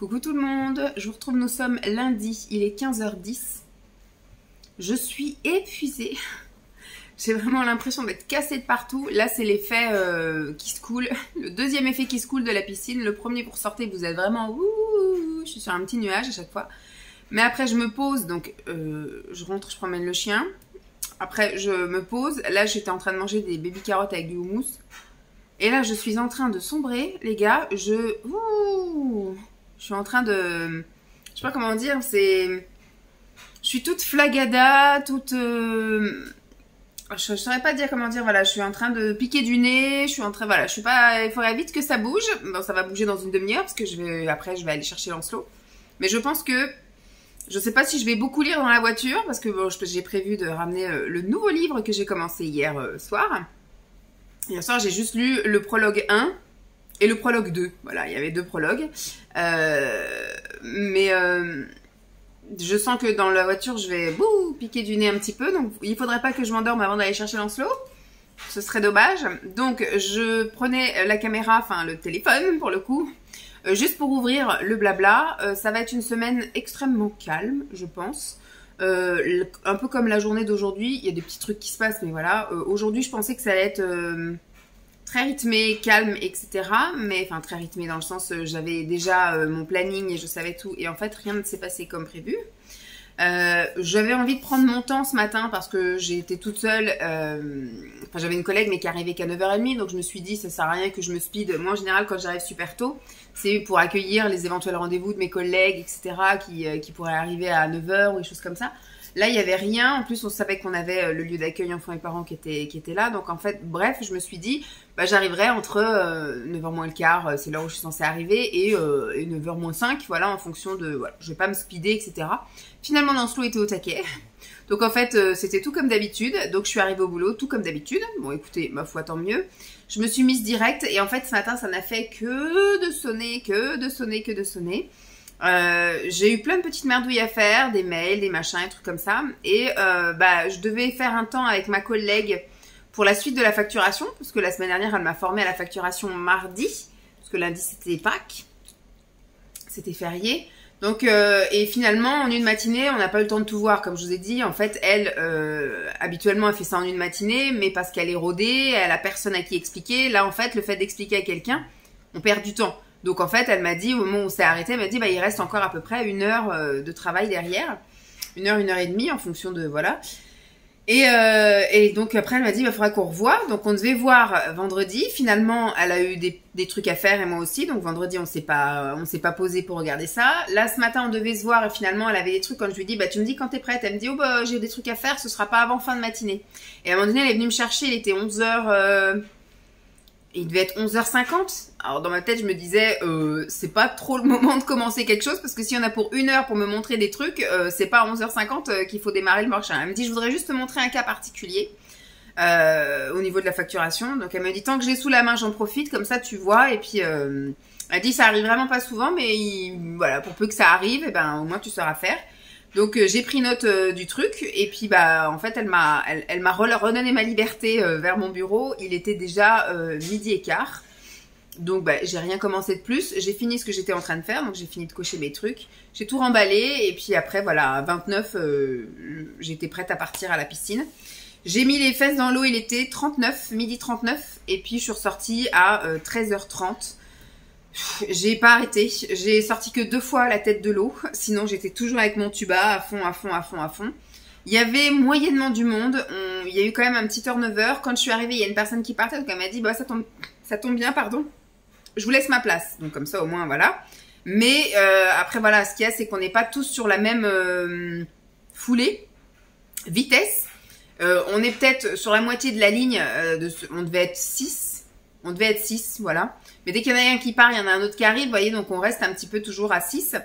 Coucou tout le monde, je vous retrouve, nous sommes lundi, il est 15h10. Je suis épuisée. J'ai vraiment l'impression d'être cassée de partout. Là, c'est l'effet qui se coule. Le deuxième effet qui se coule de la piscine. Le premier, vous ressortez, vous êtes vraiment... Ouh, je suis sur un petit nuage à chaque fois. Mais après, je me pose. Donc, je rentre, je promène le chien. Après, je me pose. Là, j'étais en train de manger des baby carottes avec du houmous. Et là, je suis en train de sombrer, les gars. Je suis en train de... Je sais pas comment dire, c'est... Je suis toute flagada, toute... Je saurais pas dire comment dire, voilà, je suis en train de piquer du nez, je suis en train, voilà, je suis pas... Il faudrait vite que ça bouge. Bon, ça va bouger dans une demi-heure, parce que après, je vais aller chercher Lancelot. Mais je pense que... Je sais pas si je vais beaucoup lire dans la voiture, parce que bon, j'ai prévu de ramener le nouveau livre que j'ai commencé hier soir. Hier soir, j'ai juste lu le prologue 1 et le prologue 2. Voilà, il y avait 2 prologues. Je sens que dans la voiture, je vais piquer du nez un petit peu. Donc, il faudrait pas que je m'endorme avant d'aller chercher Lancelot. Ce serait dommage. Donc, je prenais la caméra, enfin le téléphone pour le coup, juste pour ouvrir le blabla. Ça va être une semaine extrêmement calme, je pense. Un peu comme la journée d'aujourd'hui. Il y a des petits trucs qui se passent, mais voilà. Aujourd'hui, je pensais que ça allait être... très rythmé, calme, etc. Mais enfin très rythmé dans le sens j'avais déjà mon planning et je savais tout. Et en fait rien ne s'est passé comme prévu. J'avais envie de prendre mon temps ce matin parce que j'ai été toute seule. Enfin j'avais une collègue mais qui arrivait qu'à 9h30. Donc je me suis dit ça sert à rien que je me speed. Moi en général quand j'arrive super tôt, c'est pour accueillir les éventuels rendez-vous de mes collègues, etc. qui pourraient arriver à 9h ou des choses comme ça. Là, il n'y avait rien. En plus, on savait qu'on avait le lieu d'accueil enfants et parents qui était là. Donc, en fait, bref, je me suis dit, bah, j'arriverai entre 9h moins le quart, c'est l'heure où je suis censée arriver, et 9h moins 5, voilà, en fonction de... Voilà, je vais pas me speeder, etc. Finalement, Lancelot était au taquet. Donc, en fait, c'était tout comme d'habitude. Donc, je suis arrivée au boulot, tout comme d'habitude. Bon, écoutez, ma foi, tant mieux. Je me suis mise direct. Et en fait, ce matin, ça n'a fait que de sonner, que de sonner, que de sonner. J'ai eu plein de petites merdouilles à faire, des mails, des machins, des trucs comme ça. Et je devais faire un temps avec ma collègue pour la suite de la facturation, parce que la semaine dernière, elle m'a formée à la facturation mardi, parce que lundi, c'était Pâques, c'était férié. Donc, et finalement, en une matinée, on n'a pas eu le temps de tout voir, comme je vous ai dit. En fait, elle, habituellement, elle fait ça en une matinée, mais parce qu'elle est rodée, elle a personne à qui expliquer. Là, en fait, le fait d'expliquer à quelqu'un, on perd du temps. Donc en fait, elle m'a dit, au moment où on s'est arrêté, elle m'a dit, bah, il reste encore à peu près 1 heure de travail derrière. 1 heure, 1 heure et demie en fonction de, voilà. Et donc après, elle m'a dit, bah, faudra qu'on revoie. Donc on devait voir vendredi. Finalement, elle a eu des trucs à faire et moi aussi. Donc vendredi, on s'est pas posé pour regarder ça. Là, ce matin, on devait se voir et finalement, elle avait des trucs. Quand je lui dis, bah, tu me dis quand t'es prête. Elle me dit, oh, bah, j'ai des trucs à faire. Ce sera pas avant fin de matinée. Et à un moment donné, elle est venue me chercher. Il était 11h... Il devait être 11h50. Alors dans ma tête, je me disais, c'est pas trop le moment de commencer quelque chose parce que s'il y en a pour 1 heure pour me montrer des trucs, c'est pas à 11h50 qu'il faut démarrer le machin. Elle me dit, je voudrais juste te montrer un cas particulier au niveau de la facturation. Donc elle me dit, tant que j'ai sous la main, j'en profite, comme ça tu vois. Et puis elle dit, ça arrive vraiment pas souvent, mais voilà, pour peu que ça arrive, et ben au moins tu sauras faire. Donc j'ai pris note du truc et puis bah en fait elle m'a redonné ma liberté vers mon bureau. Il était déjà 12h15. Donc bah, j'ai rien commencé de plus. J'ai fini ce que j'étais en train de faire, donc j'ai fini de cocher mes trucs. J'ai tout remballé et puis après voilà, à 29 j'étais prête à partir à la piscine. J'ai mis les fesses dans l'eau, il était 39, midi 39 et puis je suis ressortie à 13h30. J'ai pas arrêté, j'ai sorti que 2 fois la tête de l'eau, sinon j'étais toujours avec mon tuba à fond, à fond, à fond, à fond. Il y avait moyennement du monde, il y a eu quand même un petit turnover. Quand je suis arrivée, il y a une personne qui partait, donc elle m'a dit, bah ça tombe bien, pardon, je vous laisse ma place. Donc comme ça au moins, voilà. Mais après voilà, ce qu'il y a, c'est qu'on n'est pas tous sur la même foulée, vitesse. On est peut-être sur la moitié de la ligne, on devait être 6. On devait être 6, voilà. Mais dès qu'il y en a un qui part, il y en a un autre qui arrive, vous voyez, donc on reste un petit peu toujours à 6.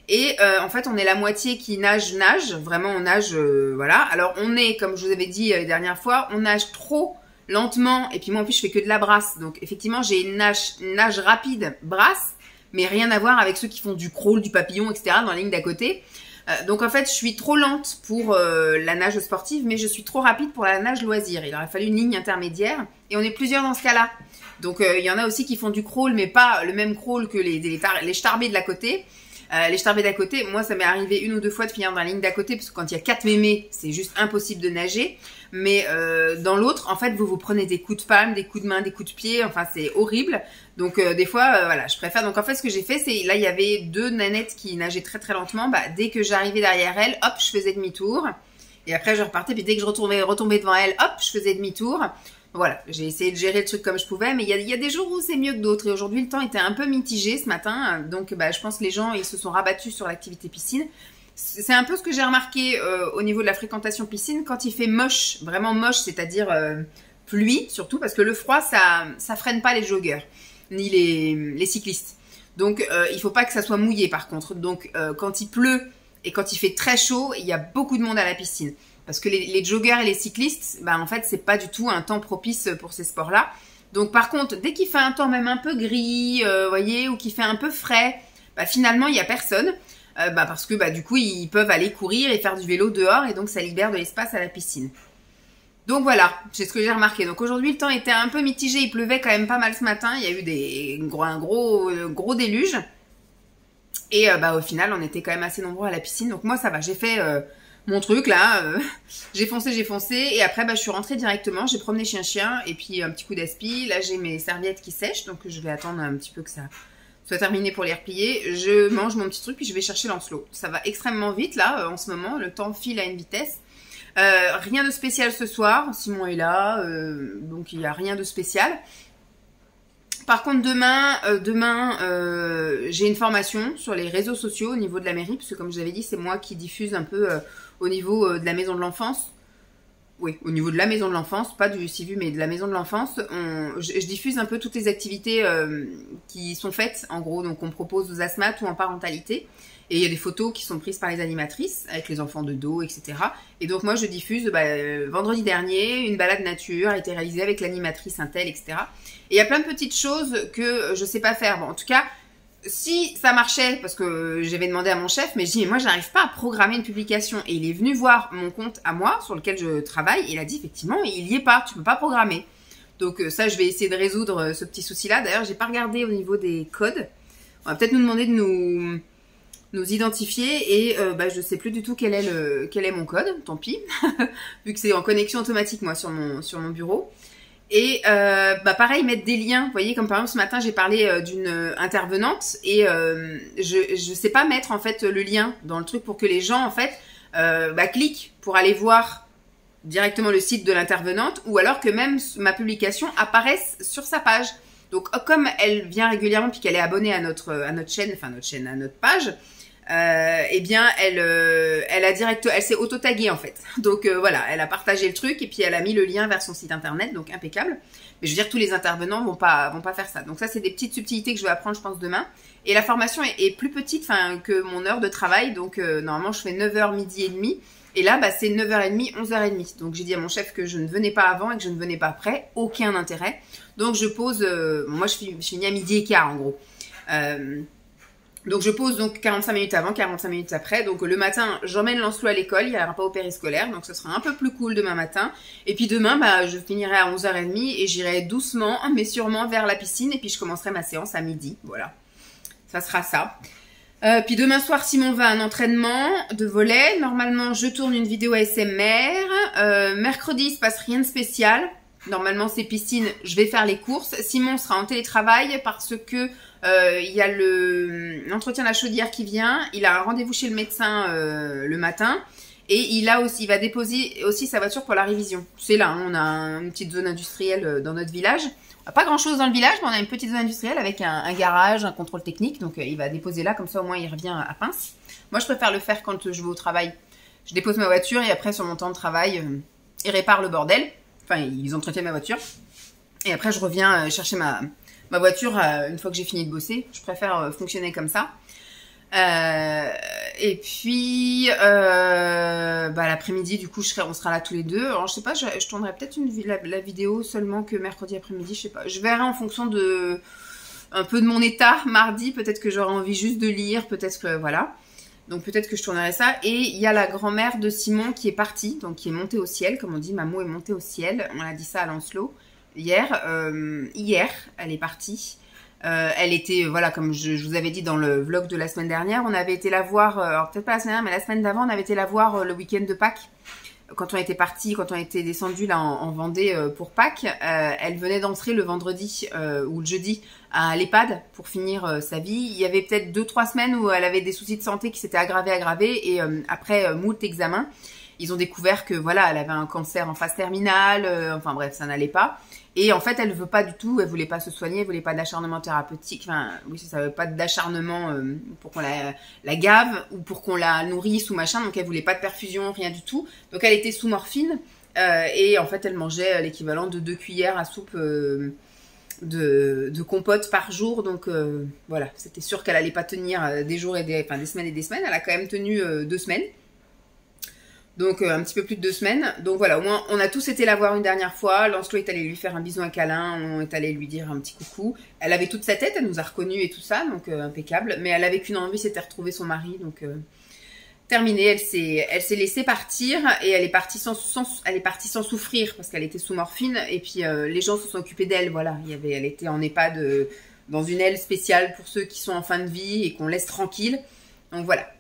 Et en fait, on est la moitié qui nage, vraiment on nage, voilà. Alors on est, comme je vous avais dit la dernière fois, on nage trop lentement, et puis moi en plus je fais que de la brasse. Donc effectivement, j'ai une nage rapide, brasse, mais rien à voir avec ceux qui font du crawl, du papillon, etc. dans la ligne d'à côté. Donc en fait, je suis trop lente pour la nage sportive, mais je suis trop rapide pour la nage loisir. Il aurait fallu une ligne intermédiaire. et on est plusieurs dans ce cas-là. Donc il y en a aussi qui font du crawl, mais pas le même crawl que les starbés de la côté. Les starbés d'à côté, moi ça m'est arrivé 1 ou 2 fois de finir dans la ligne d'à côté, parce que quand il y a 4 mémés, c'est juste impossible de nager. Mais dans l'autre, en fait, vous prenez des coups de palme, des coups de main, des coups de pied, enfin c'est horrible. Donc des fois, voilà, je préfère. Donc en fait, ce que j'ai fait, c'est là il y avait 2 nanettes qui nageaient très très lentement. Bah, dès que j'arrivais derrière elles, hop, je faisais demi-tour. Et après je repartais, puis dès que je retombais devant elles, hop, je faisais demi-tour. Voilà, j'ai essayé de gérer le truc comme je pouvais, mais il y a des jours où c'est mieux que d'autres. Et aujourd'hui, le temps était un peu mitigé ce matin. Donc, bah, je pense que les gens, ils se sont rabattus sur l'activité piscine. C'est un peu ce que j'ai remarqué au niveau de la fréquentation piscine. Quand il fait moche, vraiment moche, c'est-à-dire pluie, surtout, parce que le froid, ça freine pas les joggeurs, ni les cyclistes. Donc, il faut pas que ça soit mouillé, par contre. Donc, quand il pleut et quand il fait très chaud, il y a beaucoup de monde à la piscine. Parce que les joggeurs et les cyclistes, bah en fait, c'est pas du tout un temps propice pour ces sports-là. Donc par contre, dès qu'il fait un temps même un peu gris, voyez, ou qu'il fait un peu frais, bah finalement, il y a personne. Parce que bah du coup, ils peuvent aller courir et faire du vélo dehors, et donc ça libère de l'espace à la piscine. Donc voilà, c'est ce que j'ai remarqué. Donc aujourd'hui, le temps était un peu mitigé, il pleuvait quand même pas mal ce matin, il y a eu un gros déluge. Et au final, on était quand même assez nombreux à la piscine. Donc moi, ça va, j'ai fait... mon truc là, j'ai foncé et après je suis rentrée directement, j'ai promené chien et puis un petit coup d'aspi, là j'ai mes serviettes qui sèchent donc je vais attendre un petit peu que ça soit terminé pour les replier, je mange mon petit truc puis je vais chercher Lancelot. Ça va extrêmement vite là en ce moment, le temps file à une vitesse. Rien de spécial ce soir, Simon est là, donc il n'y a rien de spécial. Par contre, demain j'ai une formation sur les réseaux sociaux au niveau de la mairie, puisque comme je vous avais dit, c'est moi qui diffuse un peu au niveau de la maison de l'enfance. Oui, au niveau de la maison de l'enfance, pas du CIVU, mais de la maison de l'enfance. Je diffuse un peu toutes les activités qui sont faites, en gros, donc on propose aux asthmates ou en parentalité. Et il y a des photos qui sont prises par les animatrices, avec les enfants de dos, etc. Et donc moi, je diffuse, vendredi dernier, une balade nature a été réalisée avec l'animatrice Intel, etc. Et il y a plein de petites choses que je sais pas faire. Bon, en tout cas, si ça marchait, parce que j'avais demandé à mon chef, mais je dis, moi, j'arrive pas à programmer une publication. Et il est venu voir mon compte à moi, sur lequel je travaille, et il a dit, effectivement, il y est pas, tu peux pas programmer. Donc ça, je vais essayer de résoudre ce petit souci-là. D'ailleurs, j'ai pas regardé au niveau des codes. On va peut-être nous demander de nous identifier et je sais plus du tout quel est mon code, tant pis, vu que c'est en connexion automatique moi sur mon bureau. Et pareil, mettre des liens, vous voyez, comme par exemple ce matin j'ai parlé d'une intervenante et je sais pas mettre en fait le lien dans le truc pour que les gens en fait cliquent pour aller voir directement le site de l'intervenante ou alors que même ma publication apparaisse sur sa page. Donc comme elle vient régulièrement puis qu'elle est abonnée à notre chaîne, à notre page, elle s'est auto-taguée en fait. Donc voilà, elle a partagé le truc et puis elle a mis le lien vers son site internet, donc impeccable. Mais je veux dire, tous les intervenants vont pas faire ça. Donc ça, c'est des petites subtilités que je vais apprendre, je pense, demain. Et la formation est plus petite que mon heure de travail. Donc normalement, je fais 9h, midi et demi. Et là, c'est 9h30, 11h30. Donc j'ai dit à mon chef que je ne venais pas avant et que je ne venais pas après. Aucun intérêt. Donc je pose, moi je finis à midi et quart en gros. Donc je pose donc 45 minutes avant, 45 minutes après. Donc le matin, j'emmène Lancelot à l'école, il n'y aura pas au périscolaire, donc ce sera un peu plus cool demain matin. Et puis demain, je finirai à 11h30 et j'irai doucement, mais sûrement vers la piscine. Et puis je commencerai ma séance à midi, voilà. Ça sera ça. Puis demain soir, Simon va à un entraînement de volley. Normalement, je tourne une vidéo ASMR. Mercredi, il se passe rien de spécial. Normalement, c'est piscine, je vais faire les courses. Simon sera en télétravail parce que il y a l'entretien de la chaudière qui vient. Il a un rendez-vous chez le médecin le matin. Et il va déposer aussi sa voiture pour la révision. C'est là, on a une petite zone industrielle dans notre village. Pas grand-chose dans le village, mais on a une petite zone industrielle avec un garage, un contrôle technique. Donc il va déposer là, comme ça au moins il revient à pince. Moi, je préfère le faire quand je vais au travail. Je dépose ma voiture et après, sur mon temps de travail, il répare le bordel. Enfin, ils entretiennent ma voiture. Et après, je reviens chercher ma voiture une fois que j'ai fini de bosser. Je préfère fonctionner comme ça. Et puis, l'après-midi, du coup, on sera là tous les deux. Alors, je sais pas, je tournerai peut-être la vidéo seulement que mercredi après-midi, je sais pas. Je verrai en fonction un peu de mon état mardi. Peut-être que j'aurai envie juste de lire, peut-être que, voilà. Donc peut-être que je tournerai ça. Et il y a la grand-mère de Simon qui est partie, donc qui est montée au ciel, comme on dit, Maman est montée au ciel. On a dit ça à Lancelot. hier. Hier, elle est partie. Elle était, voilà, comme je vous avais dit dans le vlog de la semaine dernière, on avait été la voir, alors peut-être pas la semaine dernière, mais la semaine d'avant, on avait été la voir le week-end de Pâques. Quand on était parti, quand on était descendu là en Vendée pour Pâques, elle venait d'entrer le vendredi ou le jeudi à l'EHPAD pour finir sa vie. Il y avait peut-être 2-3 semaines où elle avait des soucis de santé qui s'étaient aggravés et après moult examens, ils ont découvert que voilà, elle avait un cancer en phase terminale, enfin bref, ça n'allait pas. Et en fait, elle veut pas du tout, elle voulait pas se soigner, elle voulait pas d'acharnement thérapeutique, enfin, oui, ça veut pas d'acharnement pour qu'on la gave ou pour qu'on la nourrisse ou machin, donc elle voulait pas de perfusion, rien du tout. Donc elle était sous morphine et en fait, elle mangeait l'équivalent de 2 cuillères à soupe de compote par jour, donc voilà, c'était sûr qu'elle allait pas tenir des jours et des semaines et des semaines. Elle a quand même tenu 2 semaines. Donc un petit peu plus de 2 semaines. Donc voilà, au moins on a tous été la voir une dernière fois. Lancelot est allé lui faire un bisou, un câlin. On est allé lui dire un petit coucou. Elle avait toute sa tête, elle nous a reconnus et tout ça, donc impeccable. Mais elle avait qu'une envie, c'était retrouver son mari. Donc terminé, elle s'est laissée partir et elle est partie sans souffrir parce qu'elle était sous morphine. Et puis les gens se sont occupés d'elle. Voilà, elle était en EHPAD dans une aile spéciale pour ceux qui sont en fin de vie et qu'on laisse tranquille. Donc voilà.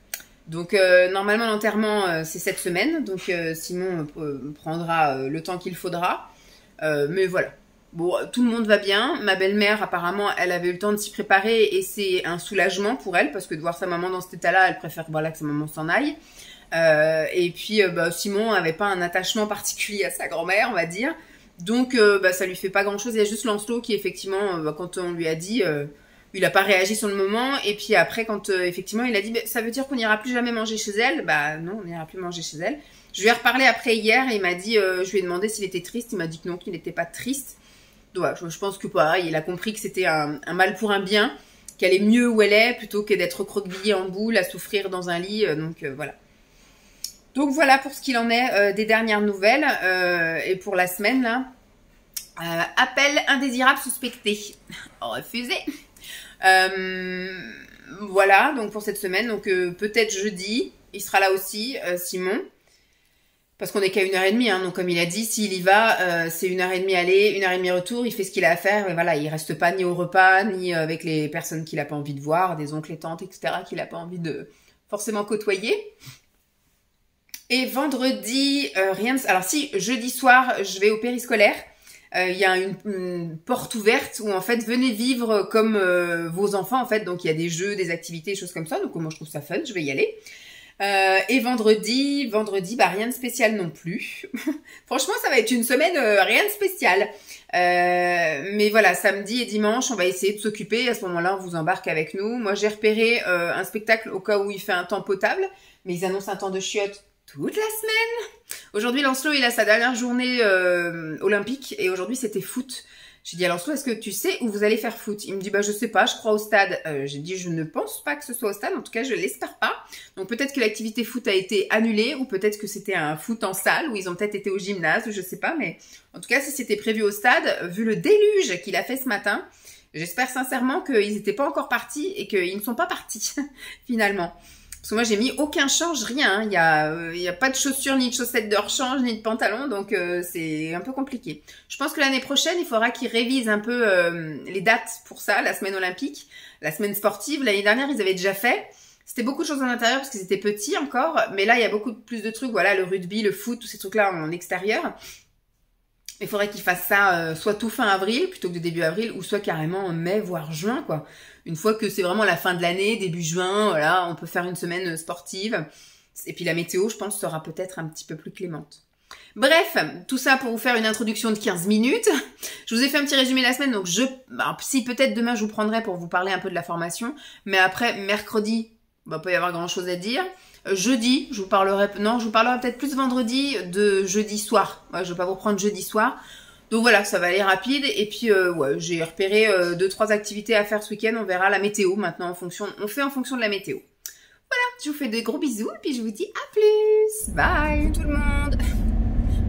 Donc normalement l'enterrement c'est cette semaine, donc Simon prendra le temps qu'il faudra, mais voilà. Bon, tout le monde va bien. Ma belle-mère apparemment elle avait eu le temps de s'y préparer et c'est un soulagement pour elle parce que de voir sa maman dans cet état-là, elle préfère voilà que sa maman s'en aille. Et puis Simon avait pas un attachement particulier à sa grand-mère, on va dire, donc ça lui fait pas grand-chose. Il y a juste Lancelot qui effectivement quand on lui a dit il n'a pas réagi sur le moment, et puis après, quand effectivement, il a dit « ça veut dire qu'on n'ira plus jamais manger chez elle ?» Bah non, on n'ira plus manger chez elle. Je lui ai reparlé après hier, et il m'a dit, je lui ai demandé s'il était triste, il m'a dit que non, qu'il n'était pas triste. Donc voilà, je pense que pareil, il a compris que c'était un mal pour un bien, qu'elle est mieux où elle est, plutôt que d'être recroquevillée en boule, à souffrir dans un lit, donc voilà. Donc voilà pour ce qu'il en est des dernières nouvelles, et pour la semaine, là. Appel indésirable suspecté. Refusé. Voilà, donc pour cette semaine, donc peut-être jeudi, il sera là aussi, Simon, parce qu'on est qu'à 1h30, hein, donc comme il a dit, s'il y va, c'est 1h30 aller, 1h30 retour, il fait ce qu'il a à faire, et voilà, il reste pas ni au repas, ni avec les personnes qu'il a pas envie de voir, des oncles et tantes, etc., qu'il a pas envie de forcément côtoyer. Et vendredi, rien de... Alors si, jeudi soir, je vais au périscolaire. Il y a une porte ouverte où en fait venez vivre comme vos enfants en fait, donc il y a des jeux, des activités, des choses comme ça, donc moi je trouve ça fun, je vais y aller. Et vendredi bah rien de spécial non plus. Franchement ça va être une semaine rien de spécial, mais voilà, samedi et dimanche on va essayer de s'occuper, à ce moment-là on vous embarque avec nous. Moi j'ai repéré un spectacle au cas où il fait un temps potable, mais ils annoncent un temps de chiottes toute la semaine. Aujourd'hui, Lancelot, il a sa dernière journée olympique et aujourd'hui, c'était foot. J'ai dit à Lancelot, est-ce que tu sais où vous allez faire foot? Il me dit, bah je sais pas, je crois au stade. J'ai dit, je ne pense pas que ce soit au stade, en tout cas, je l'espère pas. Donc peut-être que l'activité foot a été annulée ou peut-être que c'était un foot en salle ou ils ont peut-être été au gymnase, je sais pas. Mais en tout cas, si c'était prévu au stade, vu le déluge qu'il a fait ce matin, j'espère sincèrement qu'ils n'étaient pas encore partis et qu'ils ne sont pas partis finalement. Parce que moi, j'ai mis aucun change, rien. Il y a pas de chaussures, ni de chaussettes de rechange, ni de pantalon. Donc, c'est un peu compliqué. Je pense que l'année prochaine, il faudra qu'ils révisent un peu les dates pour ça, la semaine olympique, la semaine sportive. L'année dernière, ils avaient déjà fait. C'était beaucoup de choses en intérieur parce qu'ils étaient petits encore. Mais là, il y a beaucoup plus de trucs. Voilà, le rugby, le foot, tous ces trucs-là en extérieur. Il faudrait qu'ils fassent ça soit tout fin avril, plutôt que de début avril, ou soit carrément en mai, voire juin, quoi. Une fois que c'est vraiment la fin de l'année, début juin, voilà, on peut faire une semaine sportive. Et puis la météo, je pense, sera peut-être un petit peu plus clémente. Bref, tout ça pour vous faire une introduction de 15 minutes. Je vous ai fait un petit résumé de la semaine, donc si peut-être demain je vous prendrai pour vous parler un peu de la formation, mais après, mercredi, bah, peut y avoir grand chose à dire. Jeudi, je vous parlerai peut-être plus vendredi de jeudi soir. Ouais, je vais pas vous prendre jeudi soir. Donc voilà, ça va aller rapide. Et puis, ouais, j'ai repéré 2-3 activités à faire ce week-end. On verra la météo maintenant on fait en fonction de la météo. Voilà, je vous fais de gros bisous et puis je vous dis à plus. Bye tout le monde.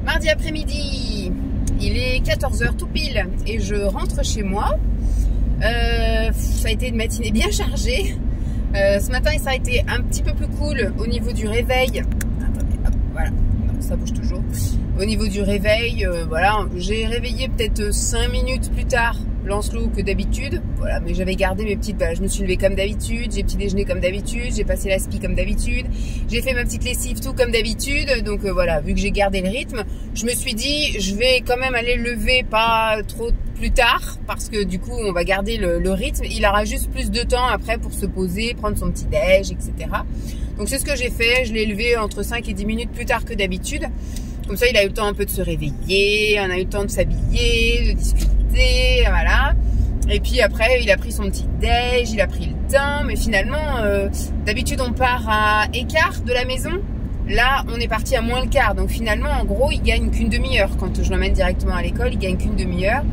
Mardi après-midi, il est 14h tout pile et je rentre chez moi. Ça a été une matinée bien chargée. Ce matin, ça a été un petit peu plus cool au niveau du réveil. Attendez, hop, voilà. Donc, ça bouge toujours. Au niveau du réveil, voilà, j'ai réveillé peut-être 5 minutes plus tard Lancelot que d'habitude, voilà, mais j'avais gardé mes petites, je me suis levée comme d'habitude, j'ai petit déjeuner comme d'habitude, j'ai passé la spi comme d'habitude, j'ai fait ma petite lessive tout comme d'habitude, donc voilà, vu que j'ai gardé le rythme, je me suis dit, je vais quand même aller lever pas trop plus tard, parce que du coup, on va garder le rythme, il aura juste plus de temps après pour se poser, prendre son petit déj, etc. Donc c'est ce que j'ai fait, je l'ai levé entre 5 et 10 minutes plus tard que d'habitude, comme ça il a eu le temps un peu de se réveiller, on a eu le temps de s'habiller, de discuter, voilà. Et puis après, il a pris son petit déj, il a pris le temps, mais finalement, d'habitude on part à écart de la maison. Là, on est parti à moins le quart. Donc finalement, en gros, il gagne qu'une demi-heure. Quand je l'emmène directement à l'école, il gagne qu'une demi-heure.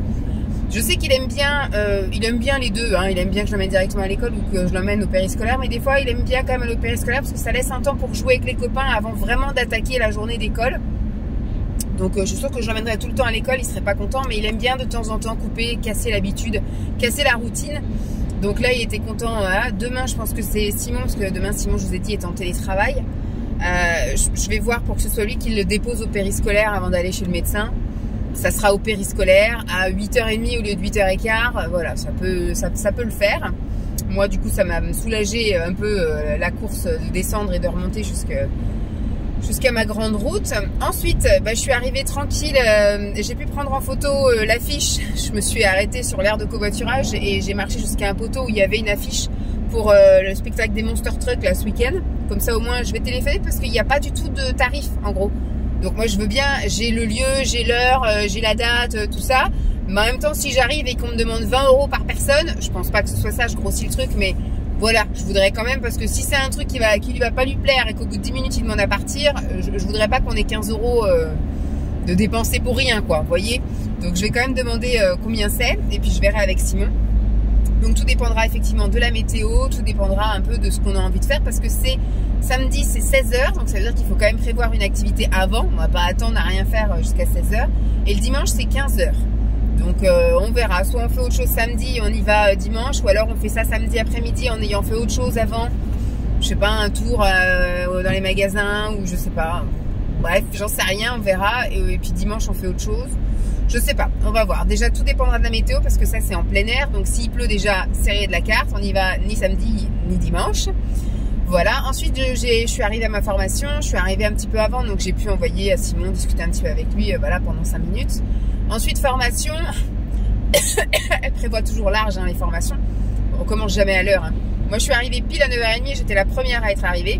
Je sais qu'il aime bien les deux. Hein. Il aime bien que je l'emmène directement à l'école ou que je l'emmène au périscolaire. Mais des fois, il aime bien quand même aller au périscolaire parce que ça laisse un temps pour jouer avec les copains avant vraiment d'attaquer la journée d'école. Donc je suis sûre que je l'emmènerai tout le temps à l'école, il serait pas content, mais il aime bien de temps en temps couper, casser l'habitude, casser la routine. Donc là il était content. Voilà. Demain je pense que c'est Simon, parce que demain Simon, je vous ai dit, est en télétravail. Je vais voir pour que ce soit lui qui le dépose au périscolaire avant d'aller chez le médecin. Ça sera au périscolaire à 8h30 au lieu de 8h15. Voilà, ça peut le faire. Moi du coup ça m'a soulagé un peu la course de descendre et de remonter jusqu'à ma grande route. Ensuite, je suis arrivée tranquille, j'ai pu prendre en photo l'affiche. Je me suis arrêtée sur l'aire de covoiturage et j'ai marché jusqu'à un poteau où il y avait une affiche pour le spectacle des Monster Truck là ce week-end. Comme ça au moins je vais téléphoner parce qu'il n'y a pas du tout de tarif en gros. Donc moi je veux bien, j'ai le lieu, j'ai l'heure, j'ai la date, tout ça. Mais en même temps si j'arrive et qu'on me demande 20 € par personne, je pense pas que ce soit ça, je grossis le truc, mais voilà, je voudrais quand même, parce que si c'est un truc qui lui va pas lui plaire et qu'au bout de 10 minutes il demande à partir, je voudrais pas qu'on ait 15 € de dépenser pour rien, quoi, vous voyez. Donc je vais quand même demander combien c'est, et puis je verrai avec Simon. Donc tout dépendra effectivement de la météo, tout dépendra un peu de ce qu'on a envie de faire, parce que c'est samedi, c'est 16h, donc ça veut dire qu'il faut quand même prévoir une activité avant, on va pas attendre à rien faire jusqu'à 16h, et le dimanche c'est 15h. Donc on verra, soit on fait autre chose samedi et on y va dimanche, ou alors on fait ça samedi après-midi en ayant fait autre chose avant, je sais pas, un tour dans les magasins ou je sais pas, bref, j'en sais rien, on verra, et puis dimanche on fait autre chose, je sais pas, on va voir. Déjà tout dépendra de la météo parce que ça c'est en plein air, donc s'il pleut déjà, serré de la carte, on y va ni samedi ni dimanche. Voilà, ensuite je suis arrivée à ma formation, je suis arrivée un petit peu avant, donc j'ai pu envoyer à Simon, discuter un petit peu avec lui, voilà, pendant 5 minutes. Ensuite, formation, elle prévoit toujours large, hein, les formations. On commence jamais à l'heure. Hein. Moi, je suis arrivée pile à 9h30, j'étais la première à être arrivée.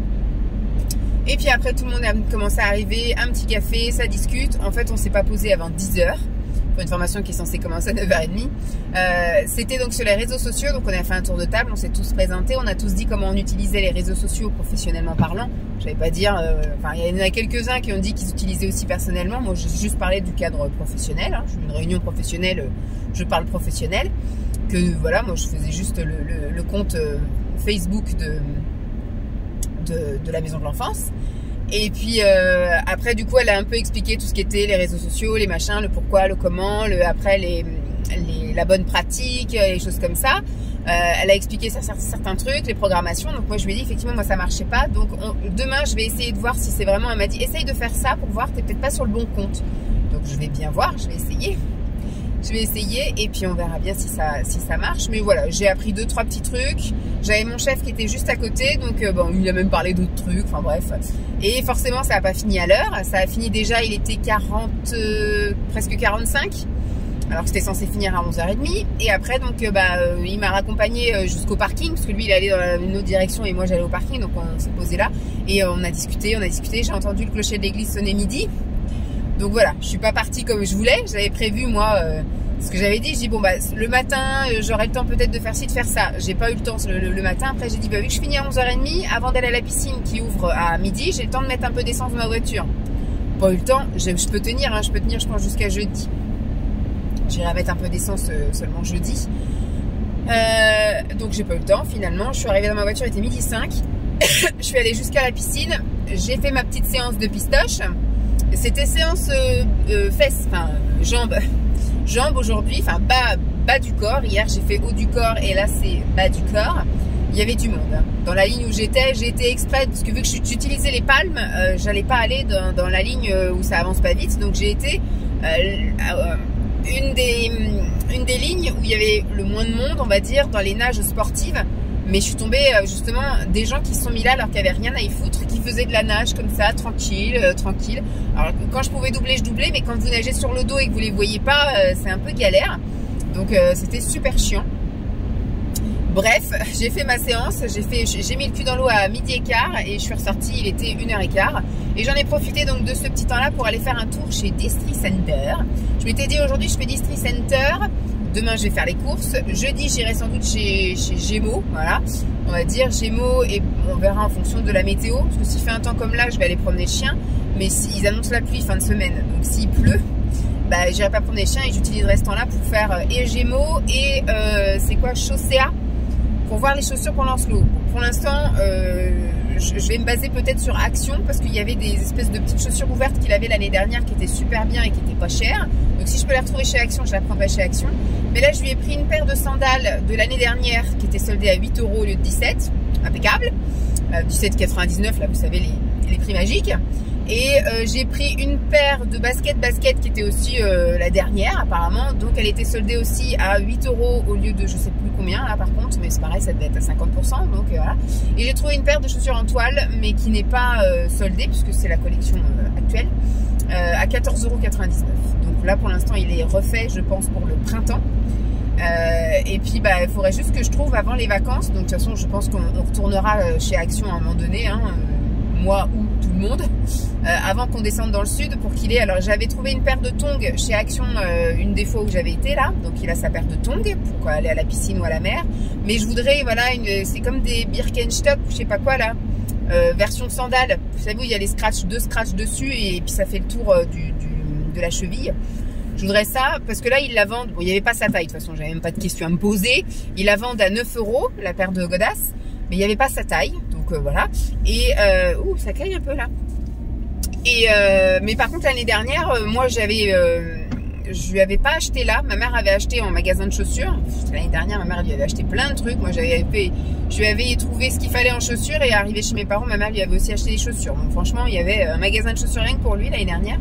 Et puis après, tout le monde a commencé à arriver, un petit café, ça discute. En fait, on s'est pas posé avant 10h, pour une formation qui est censée commencer à 9h30. C'était donc sur les réseaux sociaux, donc on a fait un tour de table, on s'est tous présentés, on a tous dit comment on utilisait les réseaux sociaux professionnellement parlant. Je vais pas dire, il y en a quelques-uns qui ont dit qu'ils utilisaient aussi personnellement. Moi, j'ai juste parlé du cadre professionnel. Hein. Je suis une réunion professionnelle, je parle professionnel. Que voilà, moi, je faisais juste le compte Facebook de la maison de l'enfance. Et puis après, du coup, elle a un peu expliqué tout ce qui était les réseaux sociaux, les machins, le pourquoi, le comment, après la bonne pratique, les choses comme ça. Elle a expliqué certains trucs, les programmations. Donc moi je lui ai dit effectivement moi ça marchait pas. Donc demain je vais essayer de voir si c'est vraiment. Elle m'a dit essaye de faire ça pour voir, t'es peut-être pas sur le bon compte. Donc je vais bien voir, je vais essayer. Je vais essayer et puis on verra bien si ça marche. Mais voilà, j'ai appris 2-3 petits trucs. J'avais mon chef qui était juste à côté, donc il a même parlé d'autres trucs. Enfin bref. Et forcément ça n'a pas fini à l'heure. Ça a fini déjà, il était presque 45. Alors que c'était censé finir à 11h30. Et après, donc, il m'a raccompagné jusqu'au parking, parce que lui, il allait dans une autre direction et moi, j'allais au parking. Donc, on s'est posé là. Et on a discuté. J'ai entendu le clocher de l'église sonner midi. Donc, voilà. Je suis pas partie comme je voulais. J'avais prévu, moi, ce que j'avais dit. J'ai dit, bon, le matin, j'aurai le temps peut-être de faire ci, de faire ça. J'ai pas eu le temps le matin. Après, j'ai dit, vu que je finis à 11h30, avant d'aller à la piscine qui ouvre à midi, j'ai le temps de mettre un peu d'essence dans ma voiture. Pas eu le temps. Je peux tenir, hein. Je peux tenir, je pense, jusqu'à jeudi. J'irai mettre un peu d'essence seulement jeudi. Donc j'ai pas eu le temps finalement. Je suis arrivée dans ma voiture, il était 12h05. Je suis allée jusqu'à la piscine. J'ai fait ma petite séance de pistoche. C'était séance fesses, enfin jambes aujourd'hui, enfin bas du corps. Hier j'ai fait haut du corps et là c'est bas du corps. il y avait du monde. Dans la ligne où j'ai été exprès, parce que vu que j'utilisais les palmes, j'allais pas aller dans la ligne où ça avance pas vite, donc j'ai été une des lignes où il y avait le moins de monde, on va dire, dans les nages sportives. Mais je suis tombée justement des gens qui se sont mis là alors qu'il n'y avait rien à y foutre, qui faisaient de la nage comme ça, tranquille. Alors quand je pouvais doubler, je doublais, mais quand vous nagez sur le dos et que vous les voyez pas, c'est un peu galère. Donc c'était super chiant. Bref, j'ai fait ma séance, j'ai mis le cul dans l'eau à 12h15 et je suis ressortie, il était 1h15. Et j'en ai profité donc de ce petit temps-là pour aller faire un tour chez Distri Center. Je m'étais dit aujourd'hui je fais Distri Center. Demain, je vais faire les courses. Jeudi, j'irai sans doute chez Gémeaux. Voilà. On va dire Gémeaux et on verra en fonction de la météo. Parce que s'il fait un temps comme là, je vais aller promener le chien. Mais ils annoncent la pluie fin de semaine. Donc s'il pleut, bah, j'irai pas promener le chien et j'utiliserai ce temps-là pour faire et Gémeaux et c'est quoi, Chaussea, pour voir les chaussures pour Lancelot. Pour l'instant, je vais me baser peut-être sur Action parce qu'il y avait des espèces de petites chaussures ouvertes qu'il avait l'année dernière qui étaient super bien et qui n'étaient pas chères. Donc si je peux les retrouver chez Action, je la prendrai chez Action. Mais là, je lui ai pris une paire de sandales de l'année dernière qui était soldée à 8 € au lieu de 17. Impeccable. 17,99 là, vous savez, les prix magiques. Et j'ai pris une paire de baskets qui était aussi la dernière apparemment. Donc elle était soldée aussi à 8 € au lieu de je sais plus combien là par contre. Mais c'est pareil, ça devait être à 50%. Donc voilà. Et j'ai trouvé une paire de chaussures en toile mais qui n'est pas soldée puisque c'est la collection actuelle. À 14,99 €. Donc là pour l'instant il est refait je pense pour le printemps. Et puis bah il faudrait juste que je trouve avant les vacances. Donc de toute façon je pense qu'on retournera chez Action à un moment donné, hein, moi ou tout le monde, avant qu'on descende dans le sud pour qu'il ait. Alors j'avais trouvé une paire de tongs chez Action une des fois où j'avais été là, donc il a sa paire de tongs pour aller à la piscine ou à la mer. Mais je voudrais, voilà, c'est comme des Birkenstock, je sais pas quoi là, version sandale. Vous savez où il y a les deux scratchs dessus et puis ça fait le tour de la cheville. Je voudrais ça parce que là ils la vendent. Bon, il n'y avait pas sa taille de toute façon, j'avais même pas de question à me poser. Ils la vendent à 9 € la paire de godasses, mais il n'y avait pas sa taille. Donc voilà. Et ça caille un peu là. Et mais par contre l'année dernière, moi je lui avais pas acheté là. Ma mère avait acheté en magasin de chaussures. L'année dernière, ma mère lui avait acheté plein de trucs. Moi je lui avais trouvé ce qu'il fallait en chaussures et arrivé chez mes parents, ma mère lui avait aussi acheté des chaussures. Donc franchement, il y avait un magasin de chaussures rien que pour lui l'année dernière.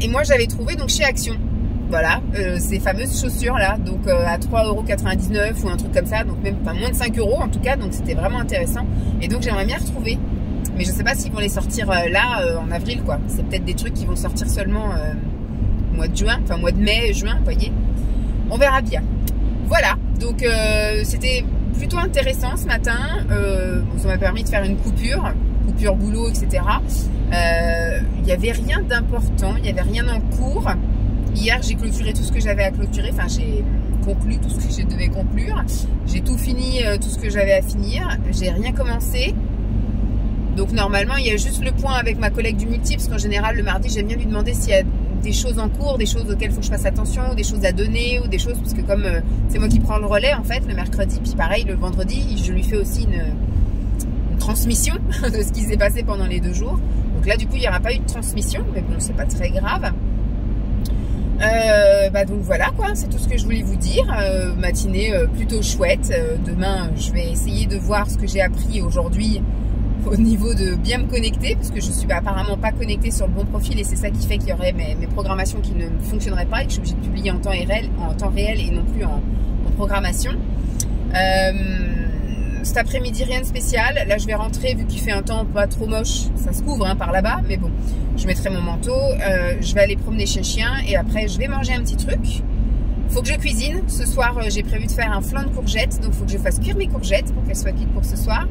Et moi j'avais trouvé donc chez Action. Voilà, ces fameuses chaussures là, donc à 3,99 € ou un truc comme ça, donc même pas moins de 5 € en tout cas, donc c'était vraiment intéressant. Et donc j'aimerais bien retrouver, mais je sais pas s'ils vont les sortir là en avril quoi. C'est peut-être des trucs qui vont sortir seulement au mois de juin, enfin mois de mai, juin, vous voyez. On verra bien. Voilà, donc c'était plutôt intéressant ce matin. Bon, ça m'a permis de faire une coupure boulot, etc. Il n'y avait rien d'important, il n'y avait rien en cours. Hier, j'ai clôturé tout ce que j'avais à clôturer. Enfin, j'ai conclu tout ce que je devais conclure. J'ai tout fini, tout ce que j'avais à finir. J'ai rien commencé. Donc, normalement, il y a juste le point avec ma collègue du multi. Parce qu'en général, le mardi, j'aime bien lui demander s'il y a des choses en cours, des choses auxquelles il faut que je fasse attention, ou des choses à donner, ou des choses... Parce que comme c'est moi qui prends le relais, en fait, le mercredi. Puis pareil, le vendredi, je lui fais aussi une transmission de ce qui s'est passé pendant les 2 jours. Donc là, du coup, il n'y aura pas eu de transmission. Mais bon, c'est pas très grave. Donc voilà quoi, c'est tout ce que je voulais vous dire. Matinée plutôt chouette. Demain je vais essayer de voir ce que j'ai appris aujourd'hui au niveau de bien me connecter, parce que je suis apparemment pas connectée sur le bon profil et c'est ça qui fait qu'il y aurait mes programmations qui ne fonctionneraient pas et que je suis obligée de publier en temps réel et non plus en programmation. Cet après-midi rien de spécial. Là je vais rentrer vu qu'il fait un temps pas trop moche, ça se couvre hein, par là-bas, mais bon, je mettrai mon manteau, je vais aller promener chez le chien et après je vais manger un petit truc. Faut que je cuisine. Ce soir j'ai prévu de faire un flan de courgettes, donc faut que je fasse cuire mes courgettes pour qu'elles soient cuites pour ce soir.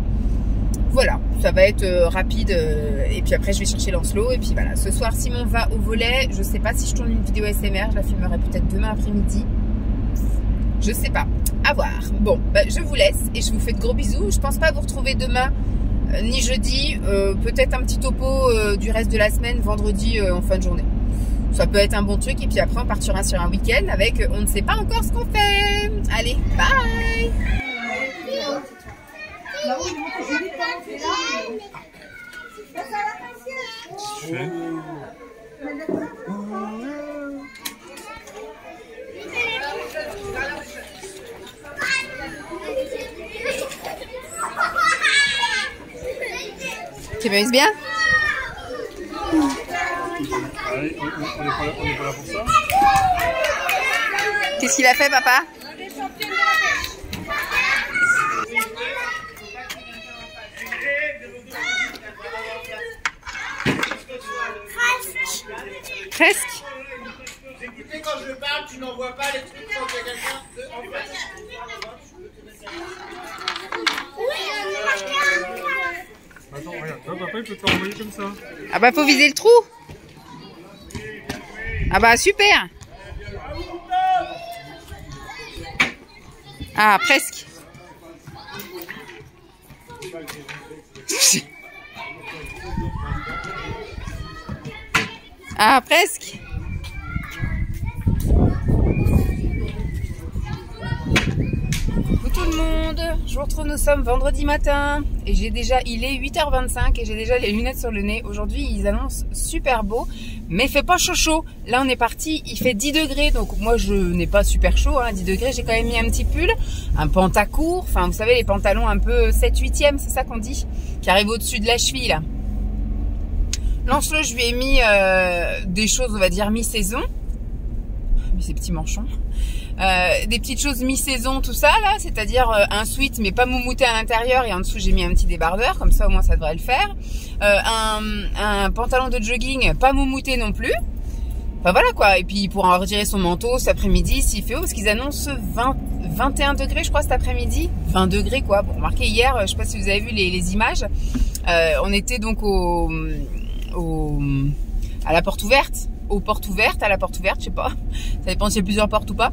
Voilà, ça va être rapide et puis après je vais chercher Lancelot et puis voilà. Ce soir Simon va au volet, je sais pas si je tourne une vidéo SMR, je la filmerai peut-être demain après-midi. Je sais pas, à voir. Bon, je vous laisse et je vous fais de gros bisous. Je pense pas vous retrouver demain ni jeudi, peut-être un petit topo du reste de la semaine, vendredi en fin de journée. Ça peut être un bon truc et puis après on partira sur un week-end avec on ne sait pas encore ce qu'on fait. Allez, bye. Tu m'amuses bien? Allez, on est pas là pour ça. Qu'est-ce qu'il a fait, papa? Presque. Écoutez, quand je parle, tu n'envoies pas les trucs quand il y a quelqu'un en face. Attends, regarde, là, papa, il peut te l'envoyer comme ça. Ah bah, faut viser le trou. Ah bah, super. Ah, presque. Ah, presque. Coucou tout le monde, je vous retrouve, nous sommes vendredi matin et il est 8h25 et j'ai déjà les lunettes sur le nez. Aujourd'hui ils annoncent super beau mais il fait pas chaud. Là on est parti, il fait 10 degrés donc moi je n'ai pas super chaud, 10 degrés, j'ai quand même mis un petit pull, un pantacourt, enfin vous savez les pantalons un peu 7/8e, c'est ça qu'on dit, qui arrivent au-dessus de la cheville là. Lancelot, je lui ai mis des choses, on va dire, mi-saison. Mais ces petits manchons. Des petites choses mi-saison, tout ça, là. C'est-à-dire un sweat, mais pas moumouté à l'intérieur. Et en dessous, j'ai mis un petit débardeur. Comme ça, au moins, ça devrait le faire. Un pantalon de jogging, pas moumouté non plus. Enfin, voilà, quoi. Et puis, il pourra retirer son manteau cet après-midi, s'il fait haut. Parce qu'ils annoncent 21 degrés, je crois, cet après-midi. 20 degrés, quoi. Bon, remarquez, hier, je sais pas si vous avez vu les images. On était donc à la porte ouverte, à la porte ouverte, je sais pas, ça dépend s'il y a plusieurs portes ou pas,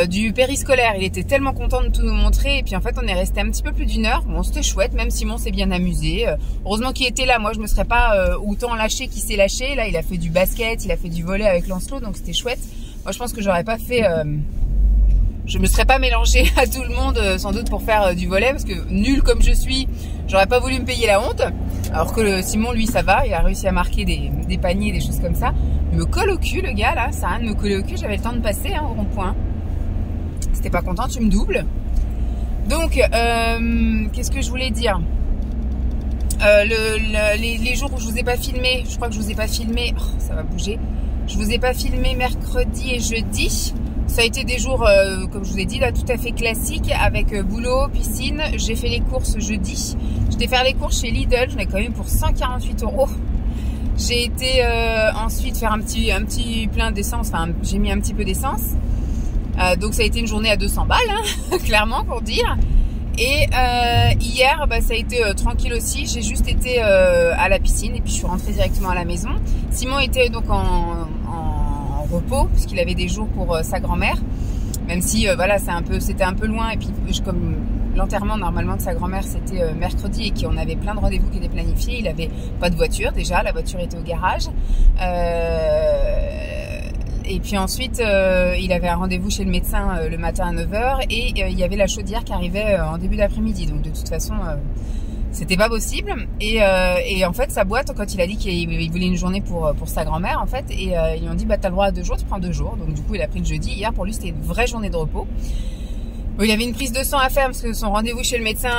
du périscolaire. Il était tellement content de tout nous montrer et puis en fait on est resté un petit peu plus d'1 heure. Bon, c'était chouette, même Simon s'est bien amusé, heureusement qu'il était là. Moi je me serais pas autant lâché qu'il s'est lâché. Là il a fait du basket, il a fait du volley avec Lancelot, donc c'était chouette. Moi je pense que j'aurais pas fait je me serais pas mélangée à tout le monde sans doute pour faire du volley parce que nul comme je suis, j'aurais pas voulu me payer la honte. Alors que Simon lui ça va, il a réussi à marquer des paniers, des choses comme ça. Il me colle au cul le gars là, ça a rien de me coller au cul, j'avais le temps de passer au rond-point. Si t'es pas content, tu me doubles. Donc qu'est-ce que je voulais dire, les jours où je vous ai pas filmé, je crois que je vous ai pas filmé, ça va bouger. Je vous ai pas filmé mercredi et jeudi. Ça a été des jours, comme je vous ai dit, là, tout à fait classiques, avec boulot, piscine. J'ai fait les courses jeudi. J'étais faire les courses chez Lidl, j'en ai quand même pour 148 €. J'ai été ensuite faire un petit plein d'essence, enfin j'ai mis un petit peu d'essence. Donc ça a été une journée à 200 balles, clairement pour dire. Et hier, ça a été tranquille aussi. J'ai juste été à la piscine et puis je suis rentrée directement à la maison. Simon était donc en repos puisqu'il avait des jours pour sa grand-mère, même si voilà c'était un peu loin et puis comme l'enterrement normalement de sa grand-mère c'était mercredi et qu'on avait plein de rendez-vous qui étaient planifiés, il avait pas de voiture déjà, la voiture était au garage et puis ensuite il avait un rendez-vous chez le médecin le matin à 9h et il y avait la chaudière qui arrivait en début d'après-midi, donc de toute façon c'était pas possible. Et en fait sa boîte, quand il a dit qu'il voulait une journée pour sa grand-mère en fait, et ils lui ont dit t'as le droit à 2 jours, tu prends 2 jours. Donc du coup il a pris le jeudi. Hier pour lui c'était une vraie journée de repos. Bon, il avait une prise de sang à faire parce que son rendez-vous chez le médecin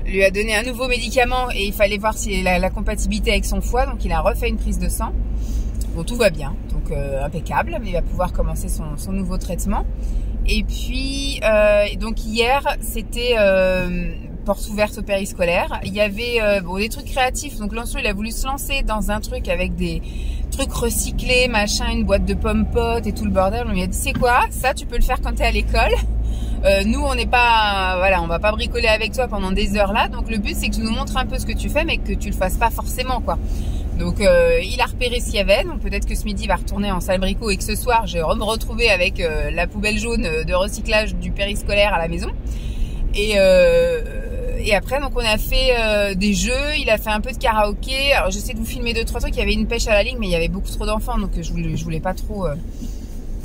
lui a donné un nouveau médicament et il fallait voir si la compatibilité avec son foie, donc il a refait une prise de sang. Bon, tout va bien, donc impeccable, mais il va pouvoir commencer son nouveau traitement. Et puis donc hier c'était porte ouverte au périscolaire. Il y avait des trucs créatifs. Donc Lancelot il a voulu se lancer dans un truc avec des trucs recyclés, machin, une boîte de pommes potes et tout le bordel. On lui a dit c'est quoi ça, tu peux le faire quand t'es à l'école. Nous on n'est pas, voilà, on va pas bricoler avec toi pendant des heures là. Donc le but c'est que tu nous montres un peu ce que tu fais, mais que tu le fasses pas forcément quoi. Donc il a repéré ce qu'il y avait. Donc peut-être que ce midi il va retourner en salle brico et que ce soir je vais me retrouver avec la poubelle jaune de recyclage du périscolaire à la maison. Et après donc on a fait des jeux, il a fait un peu de karaoké. Alors j'essaie de vous filmer 2-3 trucs, il y avait une pêche à la ligne mais il y avait beaucoup trop d'enfants donc je voulais pas trop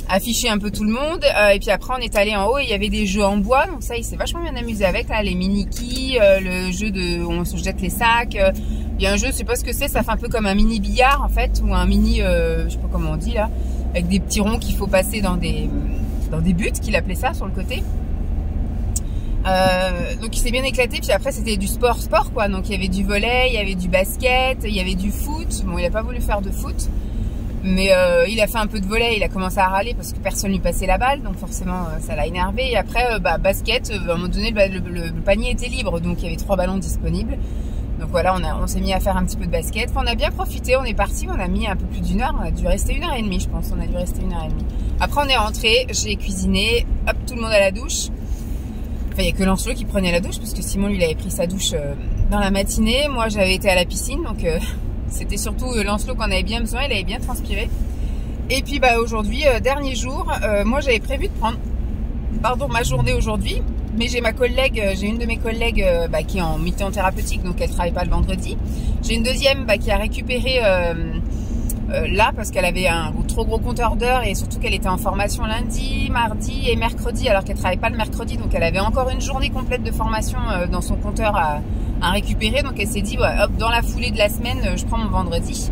afficher un peu tout le monde. Et puis après on est allé en haut et il y avait des jeux en bois, donc ça il s'est vachement bien amusé avec là, les mini-quilles, le jeu de on se jette les sacs. Il y a un jeu, je sais pas ce que c'est, ça fait un peu comme un mini billard en fait, ou un mini je sais pas comment on dit là, avec des petits ronds qu'il faut passer dans des buts, qu'il appelait ça sur le côté. Donc il s'est bien éclaté, puis après c'était du sport quoi, donc il y avait du volley, il y avait du basket, il y avait du foot. Bon, il a pas voulu faire de foot, mais il a fait un peu de volley, il a commencé à râler parce que personne lui passait la balle, donc forcément ça l'a énervé. Et après basket, à un moment donné le panier était libre, donc il y avait 3 ballons disponibles. Donc voilà, on s'est mis à faire un petit peu de basket. Enfin, on a bien profité, on est parti, on a mis un peu plus d'1 heure, on a dû rester 1h30 je pense, on a dû rester 1h30. Après on est rentré, j'ai cuisiné, hop, tout le monde à la douche. Enfin, il n'y a que Lancelot qui prenait la douche, parce que Simon, lui, il avait pris sa douche dans la matinée. Moi, j'avais été à la piscine, donc c'était surtout Lancelot qu'on avait bien besoin, il avait bien transpiré. Et puis, aujourd'hui, dernier jour, moi, j'avais prévu de prendre ma journée aujourd'hui, mais j'ai une de mes collègues qui est en mi-temps thérapeutique, donc elle ne travaille pas le vendredi. J'ai une deuxième qui a récupéré là parce qu'elle avait un trop gros compteur d'heures et surtout qu'elle était en formation lundi, mardi et mercredi alors qu'elle travaille pas le mercredi, donc elle avait encore une journée complète de formation dans son compteur à récupérer. Donc elle s'est dit hop, dans la foulée de la semaine je prends mon vendredi.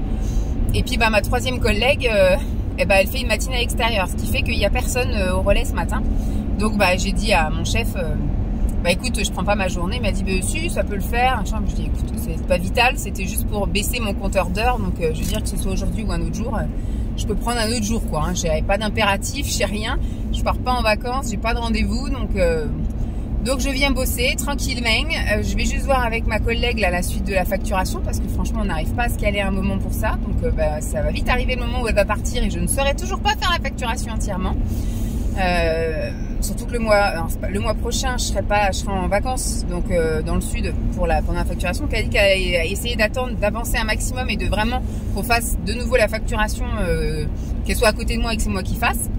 Et puis ma troisième collègue elle fait une matinée à l'extérieur, ce qui fait qu'il n'y a personne au relais ce matin. Donc j'ai dit à mon chef écoute, je prends pas ma journée. Il m'a dit si, ça peut le faire. Je dis écoute, c'est pas vital, c'était juste pour baisser mon compteur d'heures. Donc je veux dire que ce soit aujourd'hui ou un autre jour, je peux prendre un autre jour quoi. J'ai pas d'impératif, j'ai rien. Je pars pas en vacances, j'ai pas de rendez-vous, donc je viens bosser tranquillement. Je vais juste voir avec ma collègue là la suite de la facturation parce que franchement on n'arrive pas à se caler un moment pour ça. Donc ça va vite arriver le moment où elle va partir et je ne saurai toujours pas faire la facturation entièrement. Surtout que le mois prochain je serai en vacances donc dans le sud pendant la facturation. Elle a dit qu'elle allait essayer d'avancer un maximum et de vraiment qu'on fasse de nouveau la facturation, qu'elle soit à côté de moi et que c'est moi qui fasse.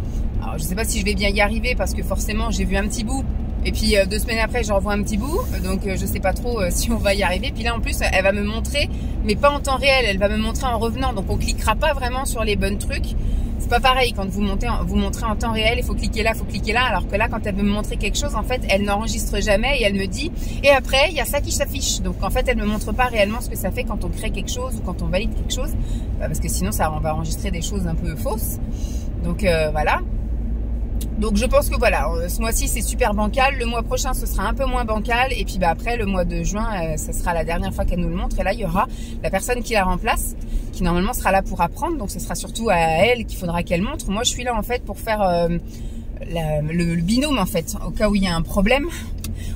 Alors je sais pas si je vais bien y arriver parce que forcément j'ai vu un petit bout et puis 2 semaines après je revois un petit bout, donc je sais pas trop si on va y arriver. Puis là en plus elle va me montrer, mais pas en temps réel, elle va me montrer en revenant, donc on cliquera pas vraiment sur les bons trucs. C'est pas pareil quand vous montrez en temps réel, il faut cliquer là, alors que là quand elle veut me montrer quelque chose, en fait elle n'enregistre jamais et elle me dit et après il y a ça qui s'affiche. Donc en fait elle me montre pas réellement ce que ça fait quand on crée quelque chose ou quand on valide quelque chose, parce que sinon on va enregistrer des choses un peu fausses. Donc voilà. Donc je pense que voilà, ce mois-ci c'est super bancal, le mois prochain ce sera un peu moins bancal et puis après le mois de juin ça sera la dernière fois qu'elle nous le montre et là il y aura la personne qui la remplace qui normalement sera là pour apprendre, donc ce sera surtout à elle qu'il faudra qu'elle montre. Moi je suis là en fait pour faire le binôme en fait, au cas où il y a un problème,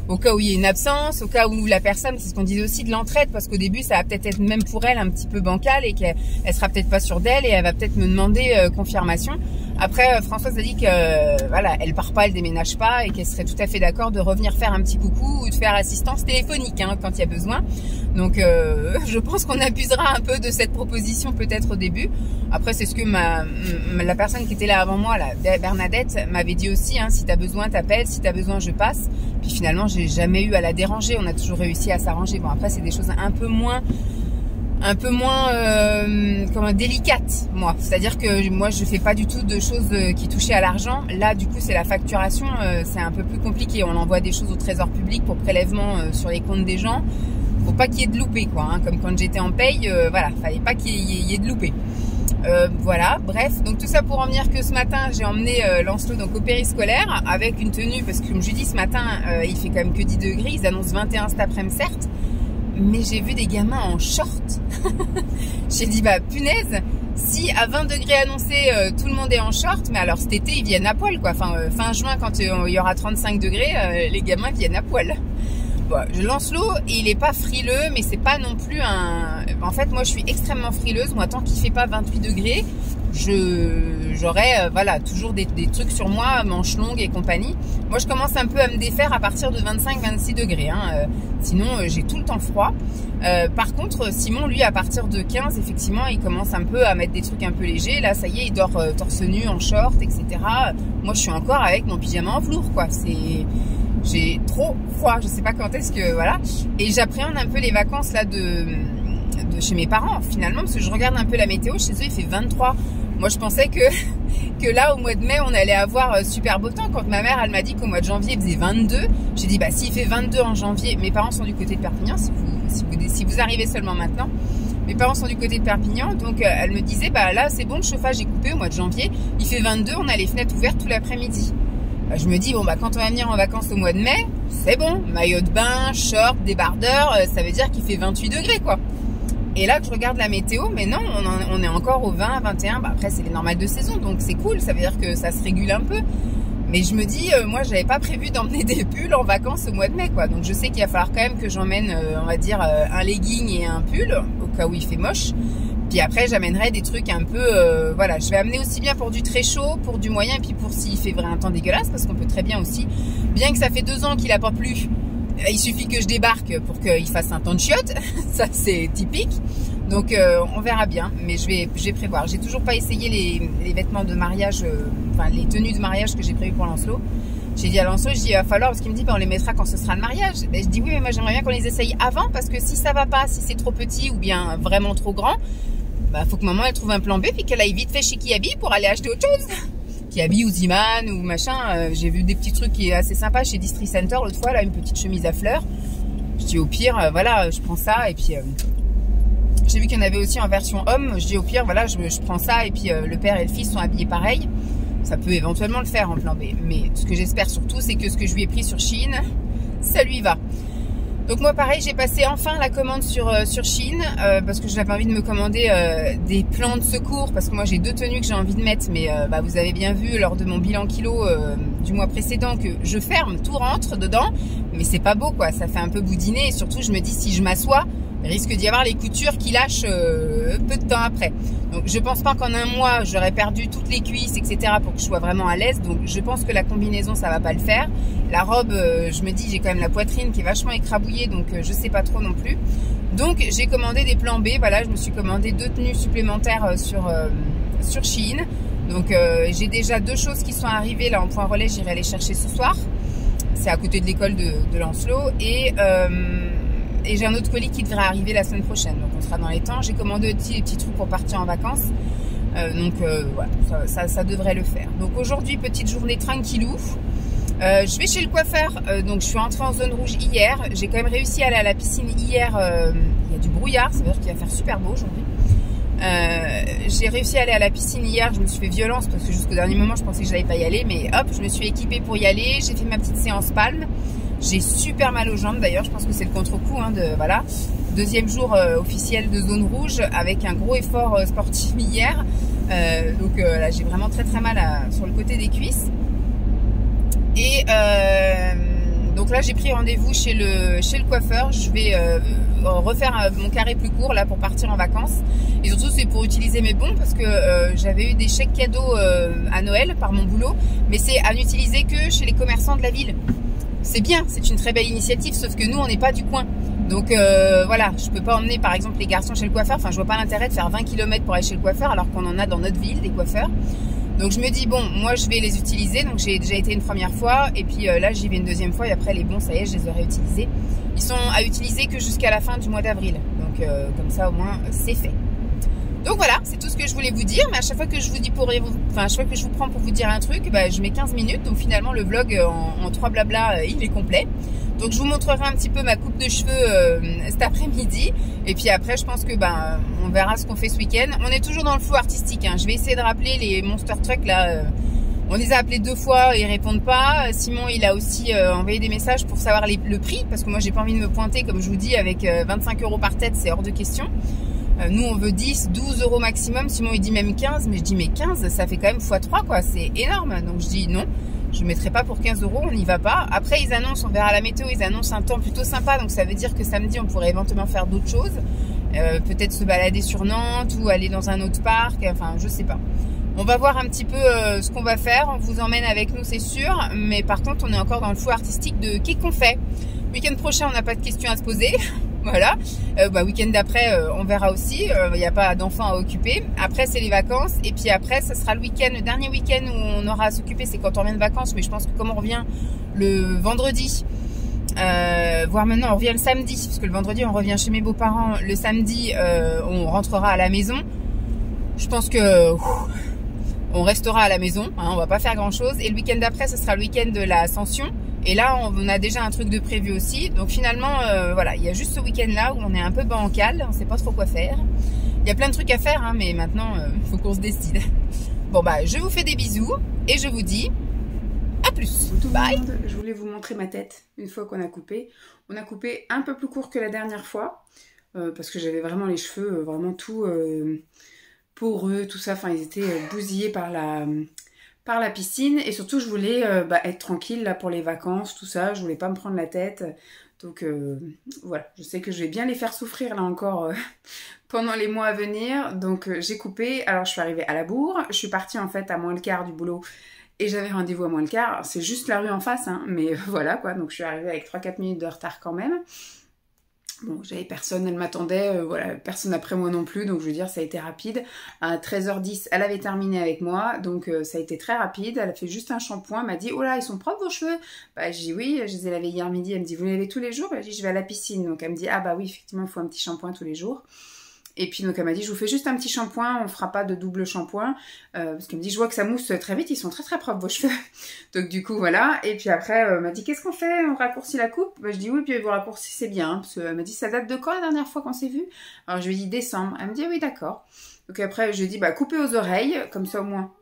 au cas où il y a une absence, au cas où la personne, c'est ce qu'on disait aussi de l'entraide, parce qu'au début ça va peut-être être même pour elle un petit peu bancal et qu'elle sera peut-être pas sûre d'elle et elle va peut-être me demander confirmation. Après Françoise a dit que voilà, elle part pas, elle déménage pas et qu'elle serait tout à fait d'accord de revenir faire un petit coucou ou de faire assistance téléphonique quand il y a besoin. Donc je pense qu'on abusera un peu de cette proposition peut-être au début. Après c'est ce que la personne qui était là avant moi, Bernadette, m'avait dit aussi, si t'as besoin t'appelles, si t'as besoin je passe. Puis finalement j'ai jamais eu à la déranger, on a toujours réussi à s'arranger. Bon après c'est des choses un peu moins délicate, moi. C'est-à-dire que moi je fais pas du tout de choses qui touchaient à l'argent. Là du coup c'est la facturation, c'est un peu plus compliqué. On envoie des choses au trésor public pour prélèvement sur les comptes des gens. Faut pas qu'il y ait de loupé quoi, comme quand j'étais en paye, voilà, fallait pas qu'il y ait de loupé. Voilà, bref, donc tout ça pour en venir que ce matin j'ai emmené Lancelot donc au périscolaire avec une tenue, parce que comme je dis ce matin il fait quand même que 10 degrés, ils annoncent 21 cet après-midi certes, mais j'ai vu des gamins en short. J'ai dit punaise, si à 20 degrés annoncé tout le monde est en short, mais alors cet été ils viennent à poil quoi, fin juin quand il y aura 35 degrés les gamins viennent à poil. Bon, Lancelot, il est pas frileux, mais c'est pas non plus en fait, moi, je suis extrêmement frileuse. Moi, tant qu'il fait pas 28 degrés, j'aurai voilà, toujours des trucs sur moi, manches longues et compagnie. Moi, je commence un peu à me défaire à partir de 25-26 degrés. Sinon, j'ai tout le temps froid. Par contre, Simon, lui, à partir de 15, effectivement, il commence un peu à mettre des trucs un peu légers. Là, ça y est, il dort torse nu, en short, etc. Moi, je suis encore avec mon pyjama en velours, quoi. J'ai trop froid, je sais pas quand est-ce que voilà, et j'appréhende un peu les vacances là de chez mes parents finalement, parce que je regarde un peu la météo, chez eux il fait 23. Moi je pensais que là au mois de mai on allait avoir super beau temps. Quand ma mère elle m'a dit qu'au mois de janvier il faisait 22, j'ai dit s'il fait 22 en janvier, mes parents sont du côté de Perpignan, si vous arrivez seulement maintenant. Mes parents sont du côté de Perpignan, donc elle me disait là c'est bon, le chauffage est coupé au mois de janvier, il fait 22, on a les fenêtres ouvertes tout l'après-midi. Je me dis quand on va venir en vacances au mois de mai, c'est bon, maillot de bain, short, débardeur, ça veut dire qu'il fait 28 degrés quoi. Et là je regarde la météo, mais non, on est encore au 20, 21, bah après c'est les normales de saison, donc c'est cool, ça veut dire que ça se régule un peu. Mais je me dis, moi j'avais pas prévu d'emmener des pulls en vacances au mois de mai quoi, donc je sais qu'il va falloir quand même que j'emmène, on va dire, un legging et un pull, au cas où il fait moche. Puis après j'amènerai des trucs un peu, voilà, je vais amener aussi bien pour du très chaud, pour du moyen, et puis pour s'il fait vraiment un temps dégueulasse, parce qu'on peut très bien aussi, bien que ça fait 2 ans qu'il a pas plu, il suffit que je débarque pour qu'il fasse un temps de chiottes, ça c'est typique. Donc on verra bien, mais je vais prévoir. J'ai toujours pas essayé les vêtements de mariage, enfin les tenues de mariage que j'ai prévues pour Lancelot. J'ai dit à Lancelot, je dis il va falloir, parce qu'il me dit on les mettra quand ce sera le mariage. Et je dis oui, mais moi j'aimerais bien qu'on les essaye avant, parce que si ça va pas, si c'est trop petit ou bien vraiment trop grand, bah faut que maman elle trouve un plan B, puis qu'elle aille vite fait chez Kiabi pour aller acheter autre chose. Kiabi ou Ziman ou machin. J'ai vu des petits trucs qui est assez sympa chez Distri Center l'autre fois, là une petite chemise à fleurs. Je dis au pire, voilà, je prends ça et puis. J'ai vu qu'il y en avait aussi en version homme. Je dis au pire, voilà, je prends ça et puis le père et le fils sont habillés pareil. Ça peut éventuellement le faire en plan B. Mais ce que j'espère surtout, c'est que ce que je lui ai pris sur Shein, ça lui va. Donc moi pareil, j'ai passé enfin la commande sur Shein parce que j'avais envie de me commander des plans de secours, parce que moi j'ai 2 tenues que j'ai envie de mettre, mais bah, vous avez bien vu lors de mon bilan kilo du mois précédent que je ferme, tout rentre dedans, mais c'est pas beau quoi, ça fait un peu boudiner, et surtout je me dis si je m'assois, il risque d'y avoir les coutures qui lâchent peu de temps après. Donc je pense pas qu'en un mois j'aurais perdu toutes les cuisses, etc. pour que je sois vraiment à l'aise. Donc je pense que la combinaison ça va pas le faire. La robe, je me dis j'ai quand même la poitrine qui est vachement écrabouillée, donc je sais pas trop non plus. Donc j'ai commandé des plans B. Voilà, je me suis commandé 2 tenues supplémentaires sur Shein. Donc j'ai déjà 2 choses qui sont arrivées là en point relais. J'irai les chercher ce soir. C'est à côté de l'école de Lancelot et j'ai un autre colis qui devrait arriver la semaine prochaine, donc on sera dans les temps. J'ai commandé aussi des petits trucs pour partir en vacances, donc voilà, ça devrait le faire. Donc aujourd'hui, petite journée tranquillou. Je vais chez le coiffeur, donc je suis entrée en zone rouge hier. J'ai quand même réussi à aller à la piscine hier. Il y a du brouillard, ça veut dire qu'il va faire super beau aujourd'hui. J'ai réussi à aller à la piscine hier. Je me suis fait violence parce que jusqu'au dernier moment je pensais que j'allais pas y aller, mais hop, je me suis équipée pour y aller. J'ai fait ma petite séance palme. J'ai super mal aux jambes d'ailleurs, je pense que c'est le contre-coup voilà. 2e jour officiel de zone rouge avec un gros effort sportif hier. Donc là j'ai vraiment très mal sur le côté des cuisses. Et donc là j'ai pris rendez-vous chez le coiffeur. Je vais refaire mon carré plus court là pour partir en vacances. Et surtout c'est pour utiliser mes bons, parce que j'avais eu des chèques cadeaux à Noël par mon boulot, mais c'est à n'utiliser que chez les commerçants de la ville. C'est bien, c'est une très belle initiative, sauf que nous on n'est pas du coin. Donc voilà, je peux pas emmener par exemple les garçons chez le coiffeur. Enfin je vois pas l'intérêt de faire 20 km pour aller chez le coiffeur alors qu'on en a dans notre ville des coiffeurs. Donc je me dis bon, moi je vais les utiliser. Donc j'ai déjà été une première fois et puis là j'y vais une 2e fois, et après les bons ça y est, je les aurai utilisés. Ils sont à utiliser que jusqu'à la fin du mois d'avril. Donc comme ça au moins c'est fait. Donc voilà, c'est tout ce que je voulais vous dire. Mais à chaque fois que je vous dis à chaque fois que je vous prends pour vous dire un truc, bah, je mets 15 minutes. Donc finalement le vlog en 3 blabla il est complet. Donc je vous montrerai un petit peu ma coupe de cheveux cet après-midi. Et puis après je pense que on verra ce qu'on fait ce week-end. On est toujours dans le flou artistique, hein. Je vais essayer de rappeler les Monster Truck là. On les a appelés 2 fois et ils répondent pas. Simon il a aussi envoyé des messages pour savoir le prix, parce que moi j'ai pas envie de me pointer comme je vous dis avec 25 € par tête, c'est hors de question. Nous on veut 10, 12 € maximum. Simon il dit même 15, mais je dis mais 15 ça fait quand même x3 quoi, c'est énorme. Donc je dis non, je ne mettrai pas pour 15 €, on n'y va pas. Après ils annoncent, on verra la météo, ils annoncent un temps plutôt sympa, donc ça veut dire que samedi on pourrait éventuellement faire d'autres choses, peut-être se balader sur Nantes ou aller dans un autre parc, enfin je sais pas. On va voir un petit peu ce qu'on va faire, on vous emmène avec nous c'est sûr, mais par contre on est encore dans le flou artistique de qu'est-ce qu'on fait. Week-end prochain on n'a pas de questions à se poser. Voilà, week-end d'après on verra aussi, il n'y a pas d'enfants à occuper. Après c'est les vacances, et puis après ça sera le dernier week-end où on aura à s'occuper, c'est quand on revient de vacances. Mais je pense que comme on revient le vendredi, voire maintenant on revient le samedi, parce que le vendredi on revient chez mes beaux-parents, le samedi on rentrera à la maison. Je pense que on restera à la maison, hein, on va pas faire grand chose. Et le week-end d'après ce sera le week-end de l'Ascension. Et là, on a déjà un truc de prévu aussi. Donc finalement, voilà, il y a juste ce week-end-là où on est un peu bancal, on sait pas trop quoi faire. Il y a plein de trucs à faire, hein, mais maintenant, faut qu'on se décide. Bon, je vous fais des bisous et je vous dis à plus. Tout le Bye. monde, je voulais vous montrer ma tête une fois qu'on a coupé. On a coupé un peu plus court que la dernière fois parce que j'avais vraiment les cheveux vraiment tout poreux, tout ça. Enfin, ils étaient bousillés par la piscine et surtout je voulais être tranquille là pour les vacances, tout ça. Je voulais pas me prendre la tête. Donc voilà, je sais que je vais bien les faire souffrir là encore pendant les mois à venir. Donc j'ai coupé. Alors je suis arrivée à la bourre. Je suis partie en fait à moins le quart du boulot. Et j'avais rendez-vous à moins le quart, c'est juste la rue en face, hein, mais voilà quoi, donc je suis arrivée avec 3-4 minutes de retard quand même. Bon, j'avais personne, elle m'attendait, voilà, personne après moi non plus, donc je veux dire, ça a été rapide. À 13h10, elle avait terminé avec moi, donc ça a été très rapide, elle a fait juste un shampoing, elle m'a dit « Oh là, ils sont propres vos cheveux ?» Bah j'ai dit « Oui, je les ai lavés hier midi », elle me dit « Vous les lavez tous les jours ?» Bah j'ai dit « Je vais à la piscine », donc elle me dit « Ah bah oui, effectivement, il faut un petit shampoing tous les jours ». Et puis donc elle m'a dit je vous fais juste un petit shampoing, on fera pas de double shampoing parce qu'elle me dit je vois que ça mousse très vite, ils sont très très propres vos cheveux. Donc du coup voilà, et puis après elle m'a dit qu'est-ce qu'on fait, on raccourcit la coupe? Bah, je dis oui, puis vous raccourcissez bien, hein, parce qu'elle m'a dit ça date de quand la dernière fois qu'on s'est vu? Alors je lui ai dit décembre, elle me dit oui d'accord. Donc après je lui ai dit bah coupez aux oreilles, comme ça au moins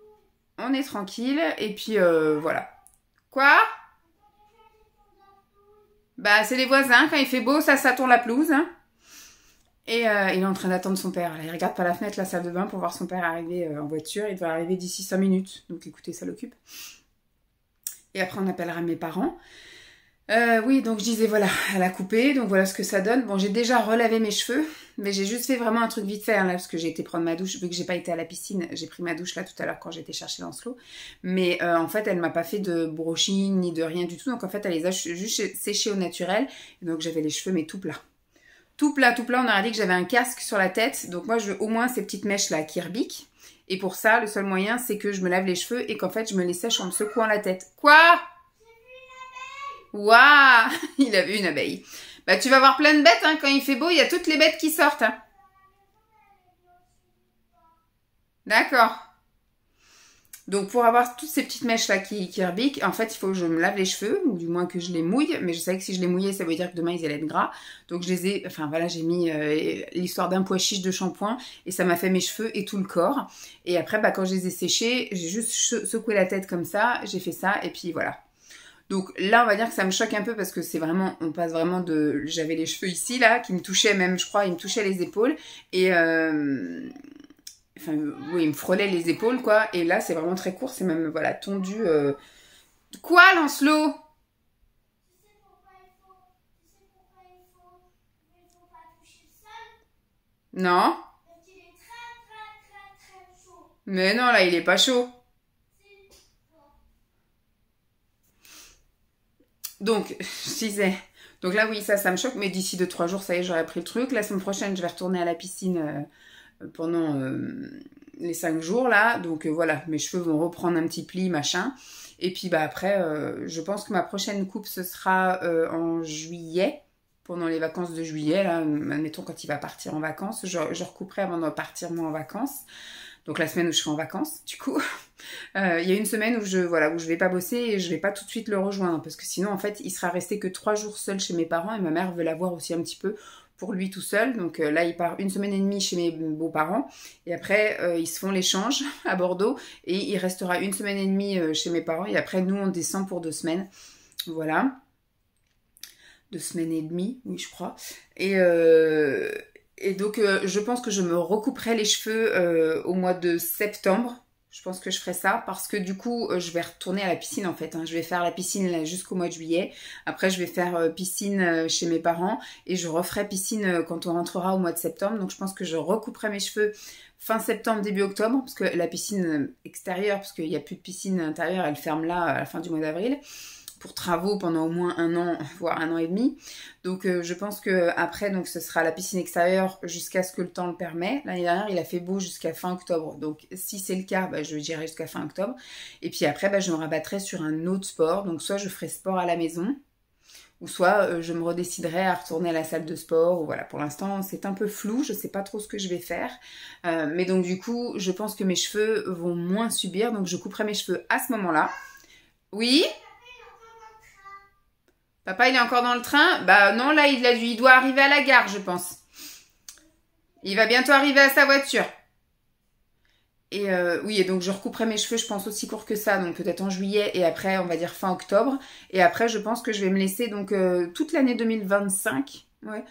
on est tranquille, et puis voilà. Quoi? Bah c'est les voisins, quand il fait beau ça tourne la pelouse, hein. Et il est en train d'attendre son père. Là, il regarde par la fenêtre la salle de bain pour voir son père arriver en voiture. Il va arriver d'ici 5 minutes. Donc écoutez, ça l'occupe. Et après, on appellera mes parents. Oui, donc je disais, voilà, elle a coupé. Donc voilà ce que ça donne. Bon, j'ai déjà relavé mes cheveux. Mais j'ai juste fait vraiment un truc vite fait, hein, là, parce que j'ai été prendre ma douche. Vu que j'ai pas été à la piscine, j'ai pris ma douche là tout à l'heure quand j'étais chercher Lancelot. Mais en fait, elle m'a pas fait de brushing ni de rien du tout. Donc en fait, elle les a juste séchés au naturel. Et donc j'avais les cheveux, mais tout plats. Tout plat, on aurait dit que j'avais un casque sur la tête. Donc moi, je veux au moins ces petites mèches-là qui rebiquent. Et pour ça, le seul moyen, c'est que je me lave les cheveux et qu'en fait, je me les sèche en me secouant la tête. Quoi? Waouh! Il a vu une abeille. Bah, tu vas voir plein de bêtes, hein. Quand il fait beau, il y a toutes les bêtes qui sortent. Hein. D'accord. Donc pour avoir toutes ces petites mèches là qui rebiquent, en fait il faut que je me lave les cheveux, ou du moins que je les mouille, mais je savais que si je les mouillais ça veut dire que demain ils allaient être gras, donc je les ai, enfin voilà, j'ai mis l'histoire d'un pois chiche de shampoing, et ça m'a fait mes cheveux et tout le corps, et après bah, quand je les ai séchés, j'ai juste secoué la tête comme ça, j'ai fait ça, et puis voilà. Donc là on va dire que ça me choque un peu parce que c'est vraiment, on passe vraiment de, j'avais les cheveux ici là, qui me touchaient même, je crois, ils me touchaient les épaules, et enfin, oui, il me frôlait les épaules, quoi. Et là, c'est vraiment très court. C'est même, voilà, tondu. Quoi, Lancelot? Non. Mais non, là, il est pas chaud. Donc, je disais... Donc là, oui, ça me choque. Mais d'ici 2-3 jours, ça y est, j'aurai pris le truc. La semaine prochaine, je vais retourner à la piscine... pendant les 5 jours là, donc voilà, mes cheveux vont reprendre un petit pli machin, et puis bah après je pense que ma prochaine coupe ce sera en juillet, pendant les vacances de juillet là, admettons quand il va partir en vacances, je recouperai avant de partir moi en vacances, donc la semaine où je serai en vacances du coup. Il y a une semaine où je vais pas bosser et je vais pas tout de suite le rejoindre, parce que sinon en fait il sera resté que 3 jours seul chez mes parents, et ma mère veut l'avoir aussi un petit peu pour lui tout seul. Donc là, il part 1 semaine et demie chez mes beaux-parents. Et après, ils se font l'échange à Bordeaux. Et il restera 1 semaine et demie chez mes parents. Et après, nous, on descend pour 2 semaines. Voilà. 2 semaines et demie, oui, je crois. Et donc, je pense que je me recouperai les cheveux au mois de septembre. Je pense que je ferai ça parce que du coup, je vais retourner à la piscine en fait. Hein. Je vais faire la piscine jusqu'au mois de juillet. Après, je vais faire piscine chez mes parents et je referai piscine quand on rentrera au mois de septembre. Donc, je pense que je recouperai mes cheveux fin septembre, début octobre, parce que la piscine extérieure, parce qu'il n'y a plus de piscine intérieure, elle ferme là à la fin du mois d'avril, pour travaux pendant au moins 1 an, voire 1 an et demi. Donc je pense que après, donc ce sera la piscine extérieure jusqu'à ce que le temps le permet. L'année dernière, il a fait beau jusqu'à fin octobre. Donc si c'est le cas, bah, je dirai jusqu'à fin octobre. Et puis après, bah, je me rabattrai sur un autre sport. Donc soit je ferai sport à la maison, ou soit je me redéciderai à retourner à la salle de sport. Ou voilà, pour l'instant, c'est un peu flou. Je ne sais pas trop ce que je vais faire. Mais donc du coup, je pense que mes cheveux vont moins subir. Donc je couperai mes cheveux à ce moment-là. Oui ? Papa, il est encore dans le train? Bah non, là, il doit arriver à la gare, je pense. Il va bientôt arriver à sa voiture. Et oui, et donc je recouperai mes cheveux, je pense, aussi court que ça, donc peut-être en juillet, et après, on va dire fin octobre. Et après, je pense que je vais me laisser donc toute l'année 2025, ouais,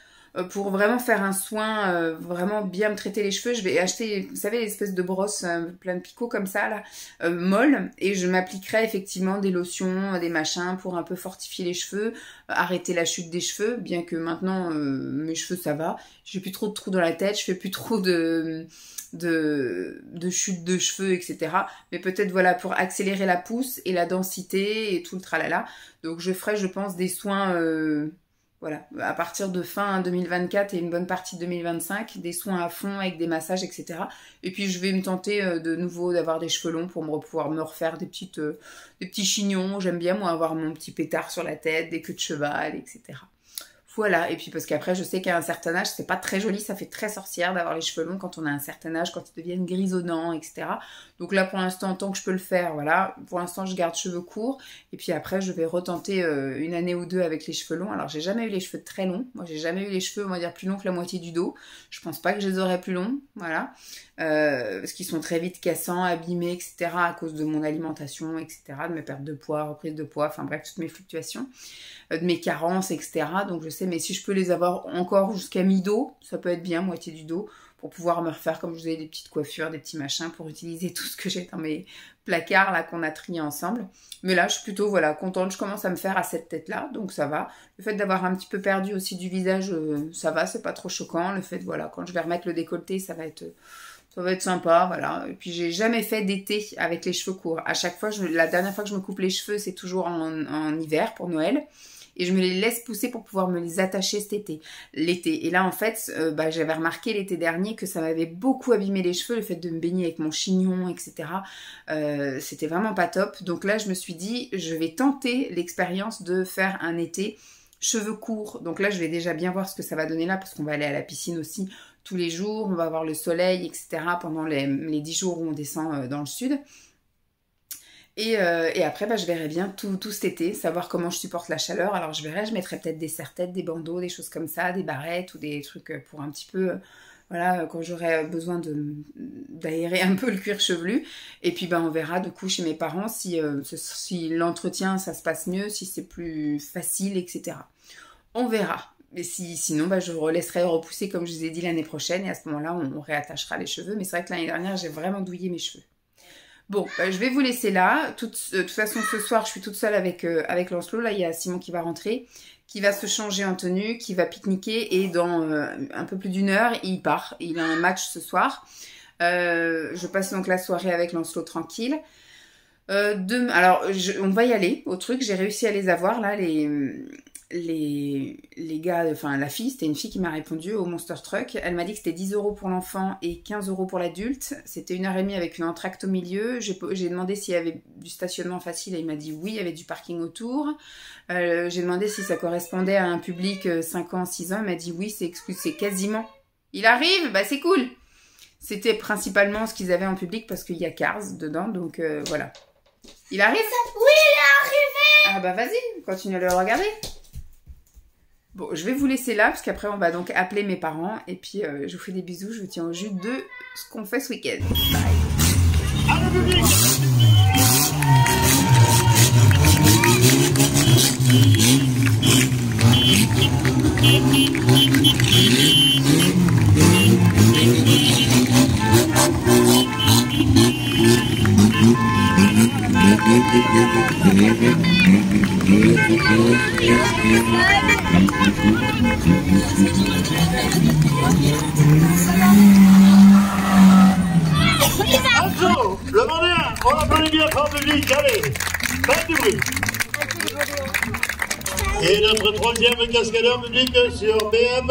pour vraiment faire un soin, vraiment bien me traiter les cheveux. Je vais acheter, vous savez, l'espèce de brosse plein de picots comme ça, là, molle, et je m'appliquerai effectivement des lotions, des machins pour un peu fortifier les cheveux, arrêter la chute des cheveux, bien que maintenant, mes cheveux, ça va. J'ai plus trop de trous dans la tête, je fais plus trop de chute de cheveux, etc. Mais peut-être, voilà, pour accélérer la pousse et la densité et tout le tralala. Donc, je ferai, je pense, des soins, voilà, à partir de fin 2024 et une bonne partie de 2025, des soins à fond avec des massages, etc. Et puis, je vais me tenter de nouveau d'avoir des cheveux longs pour pouvoir me refaire des petits chignons. J'aime bien, moi, avoir mon petit pétard sur la tête, des queues de cheval, etc. Voilà, et puis parce qu'après, je sais qu'à un certain âge, c'est pas très joli, ça fait très sorcière d'avoir les cheveux longs quand on a un certain âge, quand ils deviennent grisonnants, etc. Donc là, pour l'instant, tant que je peux le faire, voilà. Pour l'instant, je garde cheveux courts, et puis après, je vais retenter une année ou deux avec les cheveux longs. Alors, j'ai jamais eu les cheveux très longs. Moi, j'ai jamais eu les cheveux, on va dire, plus longs que la moitié du dos. Je pense pas que je les aurais plus longs, voilà. Parce qu'ils sont très vite cassants, abîmés, etc. à cause de mon alimentation, etc. de mes pertes de poids, reprise de poids, enfin bref, toutes mes fluctuations, de mes carences, etc. Donc je sais, mais si je peux les avoir encore jusqu'à mi-dos, ça peut être bien, moitié du dos, pour pouvoir me refaire, comme je vous ai des petites coiffures, des petits machins, pour utiliser tout ce que j'ai dans mes placards, là, qu'on a trié ensemble. Mais là, je suis plutôt, voilà, contente, je commence à me faire à cette tête-là, donc ça va. Le fait d'avoir un petit peu perdu aussi du visage, ça va, c'est pas trop choquant. Le fait, voilà, quand je vais remettre le décolleté, ça va être sympa, voilà. Et puis, j'ai jamais fait d'été avec les cheveux courts. À chaque fois, la dernière fois que je me coupe les cheveux, c'est toujours en hiver, pour Noël. Et je me les laisse pousser pour pouvoir me les attacher cet été, l'été. Et là, en fait, j'avais remarqué l'été dernier que ça m'avait beaucoup abîmé les cheveux, le fait de me baigner avec mon chignon, etc. C'était vraiment pas top. Donc là, je me suis dit, je vais tenter l'expérience de faire un été cheveux courts. Donc là, je vais déjà bien voir ce que ça va donner là, parce qu'on va aller à la piscine aussi tous les jours. On va avoir le soleil, etc. pendant les 10 jours où on descend dans le sud. Et après, je verrai bien tout cet été, savoir comment je supporte la chaleur. Alors, je mettrai peut-être des serre-têtes, des bandeaux, des choses comme ça, des barrettes ou des trucs pour un petit peu, voilà, quand j'aurai besoin d'aérer un peu le cuir chevelu. Et puis, on verra du coup chez mes parents si l'entretien, ça se passe mieux, si c'est plus facile, etc. On verra. Mais sinon, je laisserai repousser, comme je vous ai dit, l'année prochaine. Et à ce moment-là, on réattachera les cheveux. Mais c'est vrai que l'année dernière, j'ai vraiment douillé mes cheveux. Bon, je vais vous laisser là. De toute façon, ce soir, je suis toute seule avec Lancelot. Là, il y a Simon qui va rentrer, qui va se changer en tenue, qui va pique-niquer. Et dans un peu plus d'une heure, il part. Il a un match ce soir. Je passe donc la soirée avec Lancelot tranquille. Alors, on va y aller au truc. J'ai réussi à les avoir, là, les gars, enfin la fille, c'était une fille qui m'a répondu au Monster Truck. Elle m'a dit que c'était 10 € pour l'enfant et 15 € pour l'adulte. C'était 1h30 avec une entracte au milieu. J'ai demandé s'il y avait du stationnement facile et il m'a dit oui, il y avait du parking autour. J'ai demandé si ça correspondait à un public 5 ans, 6 ans. Il m'a dit oui, c'est quasiment. Il arrive, c'est cool. C'était principalement ce qu'ils avaient en public parce qu'il y a Cars dedans, donc voilà. Il arrive? Oui, il est arrivé! Ah vas-y, continue à le regarder. Bon, je vais vous laisser là, parce qu'après, on va donc appeler mes parents. Et puis, je vous fais des bisous. Je vous tiens au jus de ce qu'on fait ce week-end. Bye. Attention, le Vendéen, on applaudit bien fort public, allez, faites du bruit. Et notre troisième cascadeur public sur BM,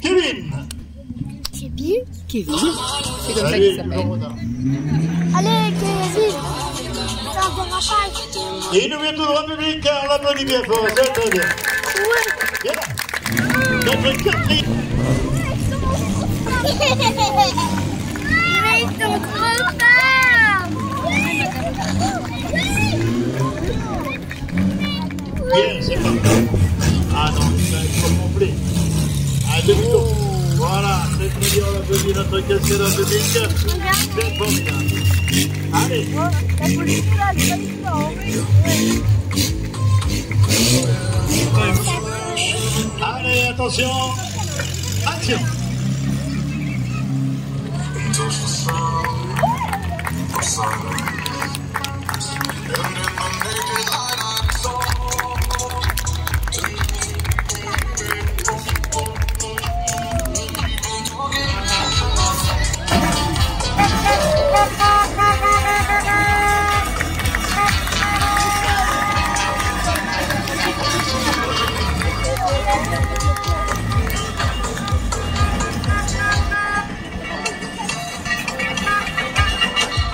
Kevin. Kevin? C'est comme ça Allez, qu'il s'appelle. Allez, Kevin! Ça va pas. Et il nous vient tout droit public, car on l'applaudit bien fort, c'est très bien. Bien. Notre quatrième. Mais ils sont trop forts! Bien, c'est parti. Ah non, c'est trop complet. Ah, demi-tour. Voilà, c'est très bien, on applaudit notre cascadeur public. C'est formidable. Allez. La police là, elle est pas différente. Allez, attention. Action.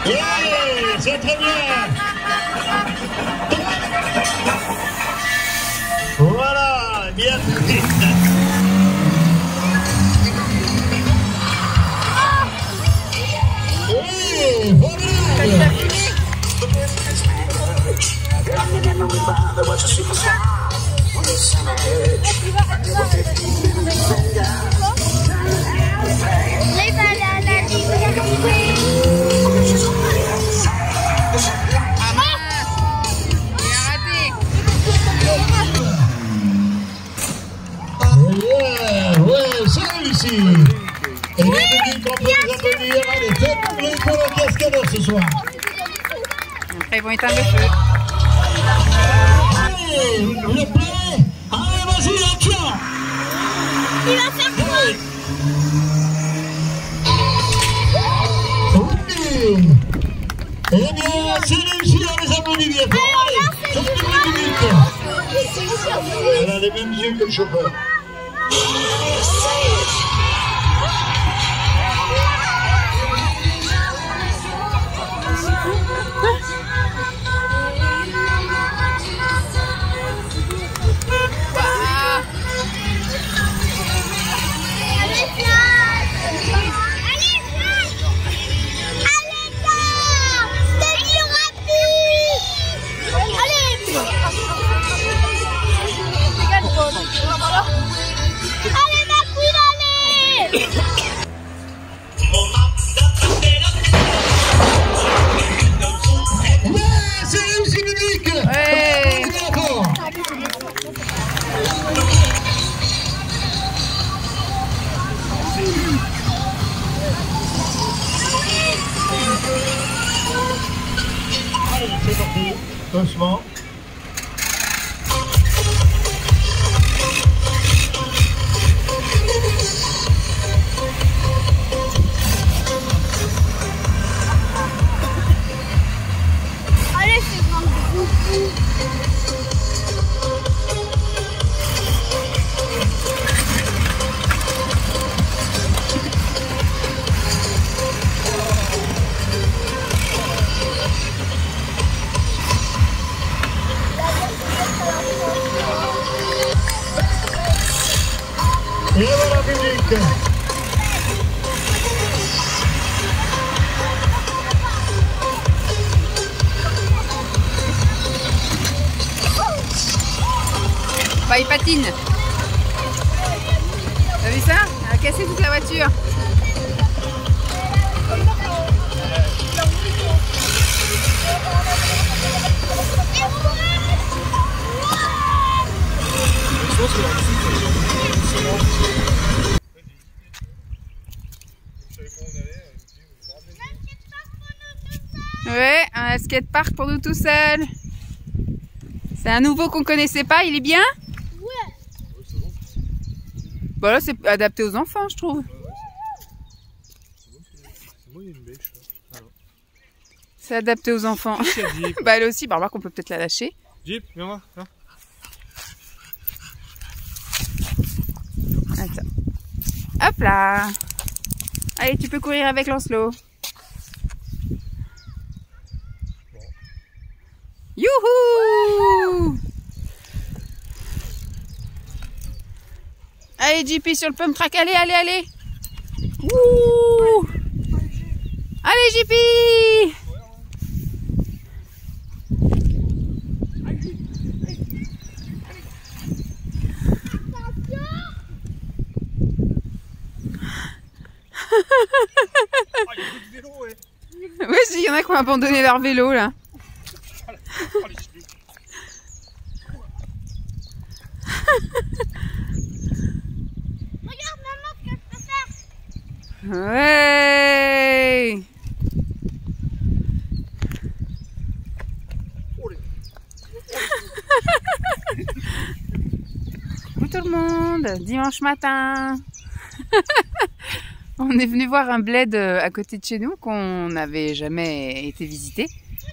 Yeah, c'est très bien. Voilà, bien fait. Oui, voilà. Les bananes, Ouais, c'est réussi. Et bien, on peut les applaudir. Allez, faites du bruit pour le cascadeur ce soir. Après, ils vont éteindre le feu. Allez, le play. Allez, vas-y, action. il va faire quoi? Oui. Eh bien, c'est réussi, on les applaudit bien fort. Allez, faites du bruit public. Elle a les mêmes yeux que le chauffeur. C'est parti, doucement. Allez, c'est grand. Et voilà, public. Bah, il patine. T'as vu ça? Elle a cassé toute la voiture. Ouais, un skatepark pour nous tout seuls. C'est un nouveau qu'on connaissait pas, il est bien? Ouais. Bah là, c'est adapté aux enfants, je trouve. C'est adapté aux enfants. Bah elle aussi, bah remarque qu'on peut peut-être la lâcher. Jeep, viens voir. Viens. Attends. Hop là. Allez, tu peux courir avec Lancelot. Youhou! Allez, JP sur le pump track. Allez, allez, allez. Wouh! Allez, JP! il y a d'autres vélos, ouais. Ouais, il y en a qui ont abandonné leur vélo là. Oh, les genoux. Regarde maman ce que je peux faire. Ouais. Oh, les... Coucou tout le monde, dimanche matin. On est venu voir un bled à côté de chez nous qu'on n'avait jamais été visiter.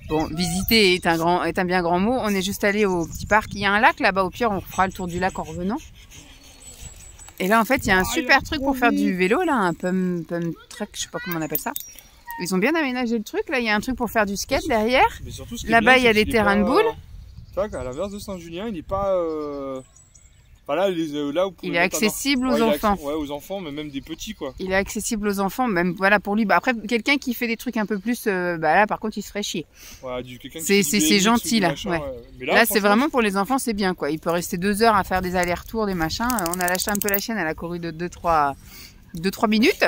Bon, visiter est un bien grand mot. On est juste allé au petit parc. Il y a un lac là-bas. Au pire, on fera le tour du lac en revenant. Et là, en fait, il y a un super truc pour faire du vélo là, un pump track, je sais pas comment on appelle ça. Ils ont bien aménagé le truc. Là, il y a un truc pour faire du skate derrière. Là-bas, il y a des terrains de boules. Tac, à l'inverse de Saint-Julien, il n'est pas. Enfin, là où il est accessible aux enfants. Ouais, aux enfants, mais même des petits quoi. Il est accessible aux enfants, même voilà pour lui. Bah, après, quelqu'un qui fait des trucs un peu plus, bah là, par contre, il se ferait chier. Ouais, c'est gentil là. Machin, ouais. Mais là c'est vraiment pour les enfants, c'est bien quoi. Il peut rester 2 heures à faire des allers-retours, des machins. On a lâché un peu la chienne, elle a couru de 2-3 minutes.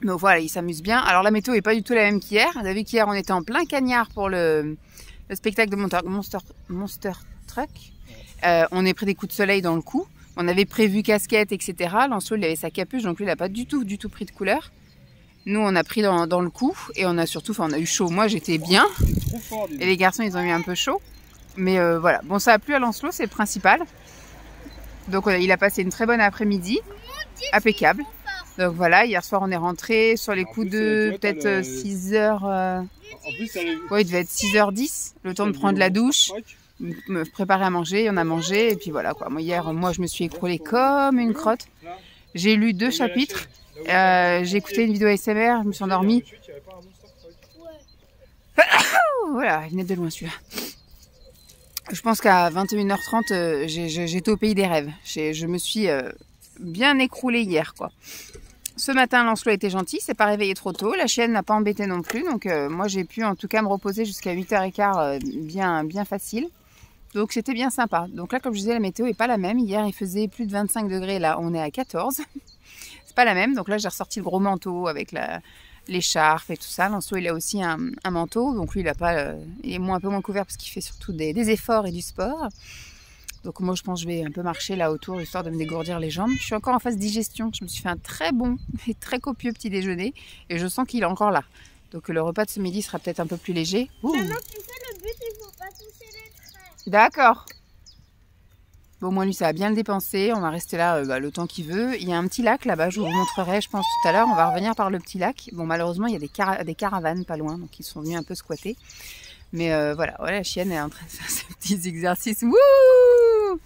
Donc voilà, il s'amuse bien. Alors la météo est pas du tout la même qu'hier. Vous avez vu qu'hier on était en plein cagnard pour le spectacle de Monster Truck. On est pris des coups de soleil dans le cou. On avait prévu casquette, etc. Lancelot, il avait sa capuche, donc lui, il n'a pas du tout pris de couleur. Nous, on a pris dans le cou et on a surtout, enfin, on a eu chaud. Moi, j'étais bien. Trop fort, et les garçons, ils ont eu un peu chaud. Mais voilà. Bon, ça a plu à Lancelot, c'est le principal. Donc, il a passé une très bonne après-midi. Impeccable. Donc voilà, hier soir, on est rentré sur les coups de peut-être 6 heures. Ouais, il devait être 6h10. Le temps de prendre la douche. Me préparer à manger, on a mangé et puis voilà quoi. Moi hier, je me suis écroulée comme une crotte. J'ai lu 2 chapitres, j'ai écouté une vidéo ASMR, je me suis endormie. Voilà, il venait de loin celui-là. Je pense qu'à 21h30, j'étais au pays des rêves. Je me suis bien écroulée hier quoi. Ce matin, Lancelot était gentil, s'est pas réveillé trop tôt. La chienne n'a pas embêté non plus, donc moi j'ai pu en tout cas me reposer jusqu'à 8h15 bien facile. Donc c'était bien sympa. Donc là, comme je disais, la météo est pas la même. Hier, il faisait plus de 25 degrés. Là, on est à 14. C'est pas la même. Donc là, j'ai ressorti le gros manteau avec l'écharpe et tout ça. Lancelot, il a aussi un manteau. Donc lui, il est un peu moins couvert parce qu'il fait surtout des efforts et du sport. Donc moi, je pense que je vais un peu marcher là autour, histoire de me dégourdir les jambes. Je suis encore en phase digestion. Je me suis fait un très bon et très copieux petit déjeuner. Et je sens qu'il est encore là. Donc le repas de ce midi sera peut-être un peu plus léger. Ouh. Maman, tu sais, le but, il faut pas toucher les traits. D'accord. Bon, moi, lui, ça va bien le dépenser. On va rester là le temps qu'il veut. Il y a un petit lac là-bas, je vous montrerai, je pense, tout à l'heure. On va revenir par le petit lac. Bon, malheureusement, il y a des caravanes pas loin, donc ils sont venus un peu squatter. Mais voilà, la chienne est en train de faire ses petits exercices. Wouh!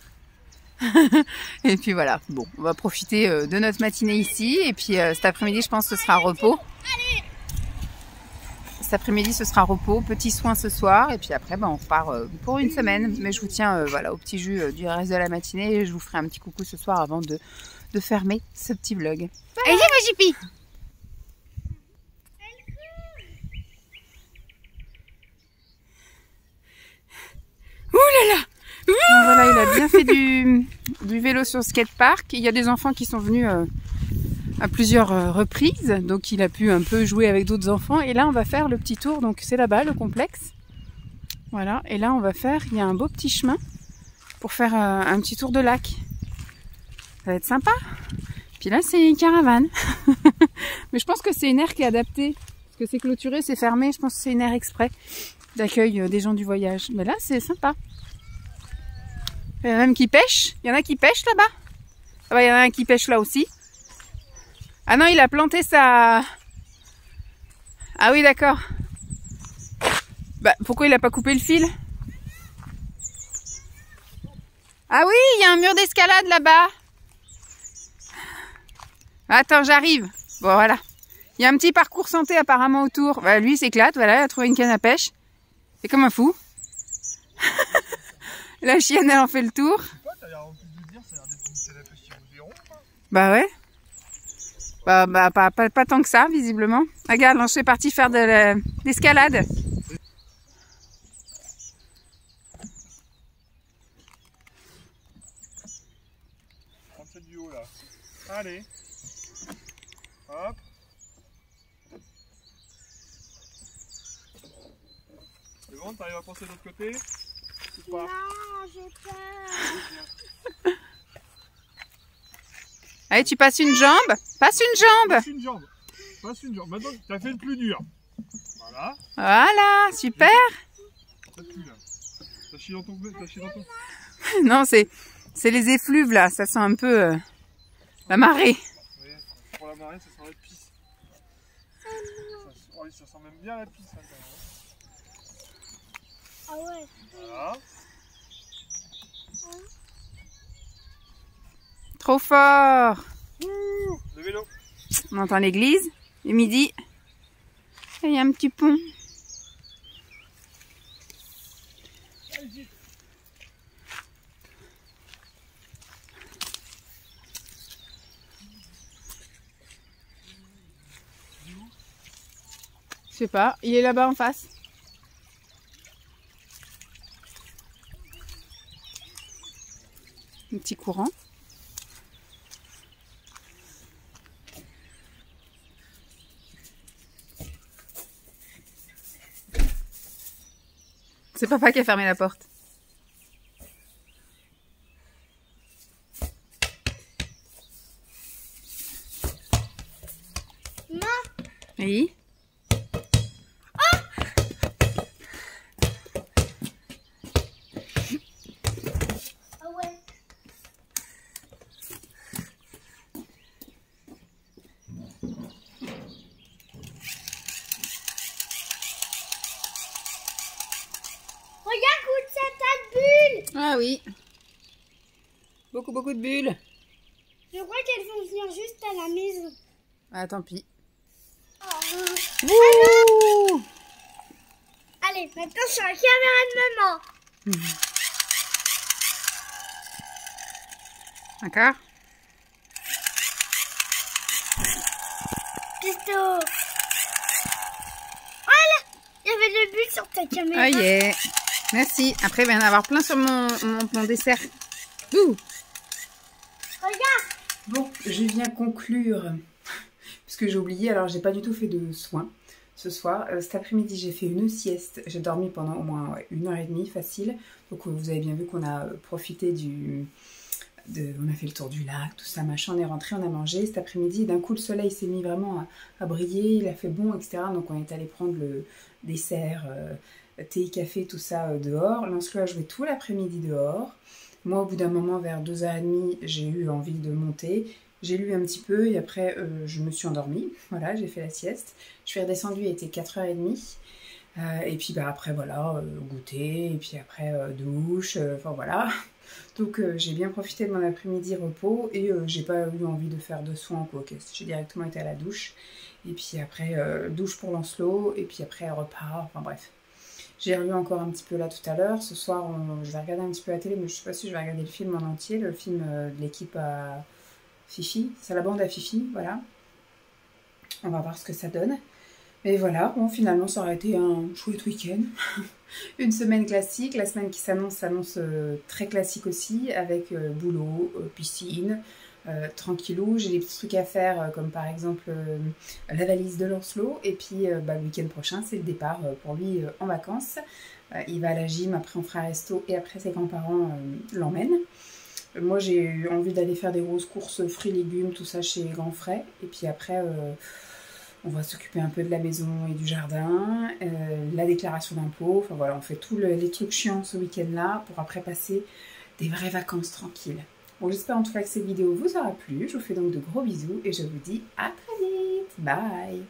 Et puis voilà, bon, on va profiter de notre matinée ici. Et puis cet après-midi, je pense que ce sera repos. Cet après-midi, ce sera repos, petit soin ce soir. Et puis après, on repart pour une semaine. Mais je vous tiens voilà, au petit jus du reste de la matinée. Et je vous ferai un petit coucou ce soir avant de fermer ce petit vlog. Allez, ma Jippy! Ouh là là! Donc voilà, il a bien fait du vélo sur le skatepark. Il y a des enfants qui sont venus à plusieurs reprises, donc il a pu un peu jouer avec d'autres enfants. Et là, on va faire le petit tour, donc c'est là-bas, le complexe. Voilà, et là, il y a un beau petit chemin pour faire un petit tour de lac. Ça va être sympa. Puis là, c'est une caravane. Mais je pense que c'est une aire qui est adaptée, parce que c'est clôturé, c'est fermé. Je pense que c'est une aire exprès d'accueil des gens du voyage. Mais là, c'est sympa. Il y en a même qui pêchent. Il y en a qui pêchent là-bas. Ah bah, il y en a un qui pêche là aussi. Ah non, il a planté sa... Ah oui, d'accord. Bah, pourquoi il a pas coupé le fil? Ah oui, il y a un mur d'escalade là-bas. Attends, j'arrive. Bon, voilà. Il y a un petit parcours santé apparemment autour. Bah, lui, il s'éclate. Voilà, il a trouvé une canne à pêche. C'est comme un fou. La chienne, elle en fait le tour. Bah ouais. Bah pas tant que ça, visiblement. Regarde, là, je suis partie faire de l'escalade. Du haut là. Allez. Hop. C'est bon, t'arrives à passer de l'autre côté ou pas? Non, j'ai peur. Allez, tu passes une jambe. Passe une jambe. Passe une jambe. Passe une jambe. Maintenant, tu as fait le plus dur. Voilà. Voilà, super. Ça pue là. T'as chié dans ton... Non, c'est les effluves là. Ça sent un peu la marée. Oui, pour la marée, ça sent la pisse. Ça sent même bien la pisse. Hein, Ah ouais. voilà. Trop fort. Le vélo. On entend l'église. Le midi. Et il y a un petit pont. Je sais pas, il est là-bas en face. Un petit courant. C'est papa qui a fermé la porte. Maman. Oui. Ah ouais. Regarde, goûte cette tas de bulles. Ah oui. Beaucoup de bulles. Je crois qu'elles vont venir juste à la maison. Ah, tant pis. Oh. Wouh! Allez, maintenant sur la caméra de maman. D'accord. Plutôt. Voilà. Il y avait des bulles sur ta caméra. Ah yeah. Merci. Après, il va y en avoir plein sur mon dessert. Ouh. Regarde. Bon, je viens conclure. Puisque j'ai oublié, alors j'ai pas du tout fait de soins ce soir. Cet après-midi, j'ai fait une sieste. J'ai dormi pendant au moins 1h30 facile. Donc vous avez bien vu qu'on a profité on a fait le tour du lac, tout ça, machin. On est rentré, on a mangé. Cet après-midi, d'un coup, le soleil s'est mis vraiment à briller. Il a fait bon, etc. Donc on est allé prendre le dessert, thé, café, tout ça dehors. Lancelot a joué tout l'après-midi dehors. Moi, au bout d'un moment, vers 2h30, j'ai eu envie de monter. J'ai lu un petit peu et après, je me suis endormie. Voilà, j'ai fait la sieste. Je suis redescendue, il était 4h30. Et puis bah, après, voilà, goûter. Et puis après, douche. Enfin voilà. Donc j'ai bien profité de mon après-midi repos. Et j'ai pas eu envie de faire de soins quoi. J'ai directement été à la douche. Et puis après, douche pour Lancelot. Et puis après, repas. Enfin bref. J'ai revu encore un petit peu là tout à l'heure. Ce soir, je vais regarder un petit peu la télé, mais je sais pas si je vais regarder le film en entier. Le film de l'équipe à Fifi. C'est la bande à Fifi, voilà. On va voir ce que ça donne. Mais voilà, bon, finalement, ça aurait été un chouette week-end. Une semaine classique. La semaine qui s'annonce très classique aussi, avec boulot, piscine, tranquillou. J'ai des petits trucs à faire, comme par exemple la valise de Lancelot. Et puis le week-end prochain, c'est le départ pour lui en vacances. Il va à la gym, après on fera un resto et après ses grands-parents l'emmènent. Moi, j'ai eu envie d'aller faire des grosses courses fruits, légumes, tout ça chez Grand Frais. Et puis après, on va s'occuper un peu de la maison et du jardin, la déclaration d'impôt. Enfin voilà, on fait tous les trucs chiants ce week-end-là pour après passer des vraies vacances tranquilles. Bon, j'espère en tout cas que cette vidéo vous aura plu. Je vous fais donc de gros bisous et je vous dis à très vite. Bye!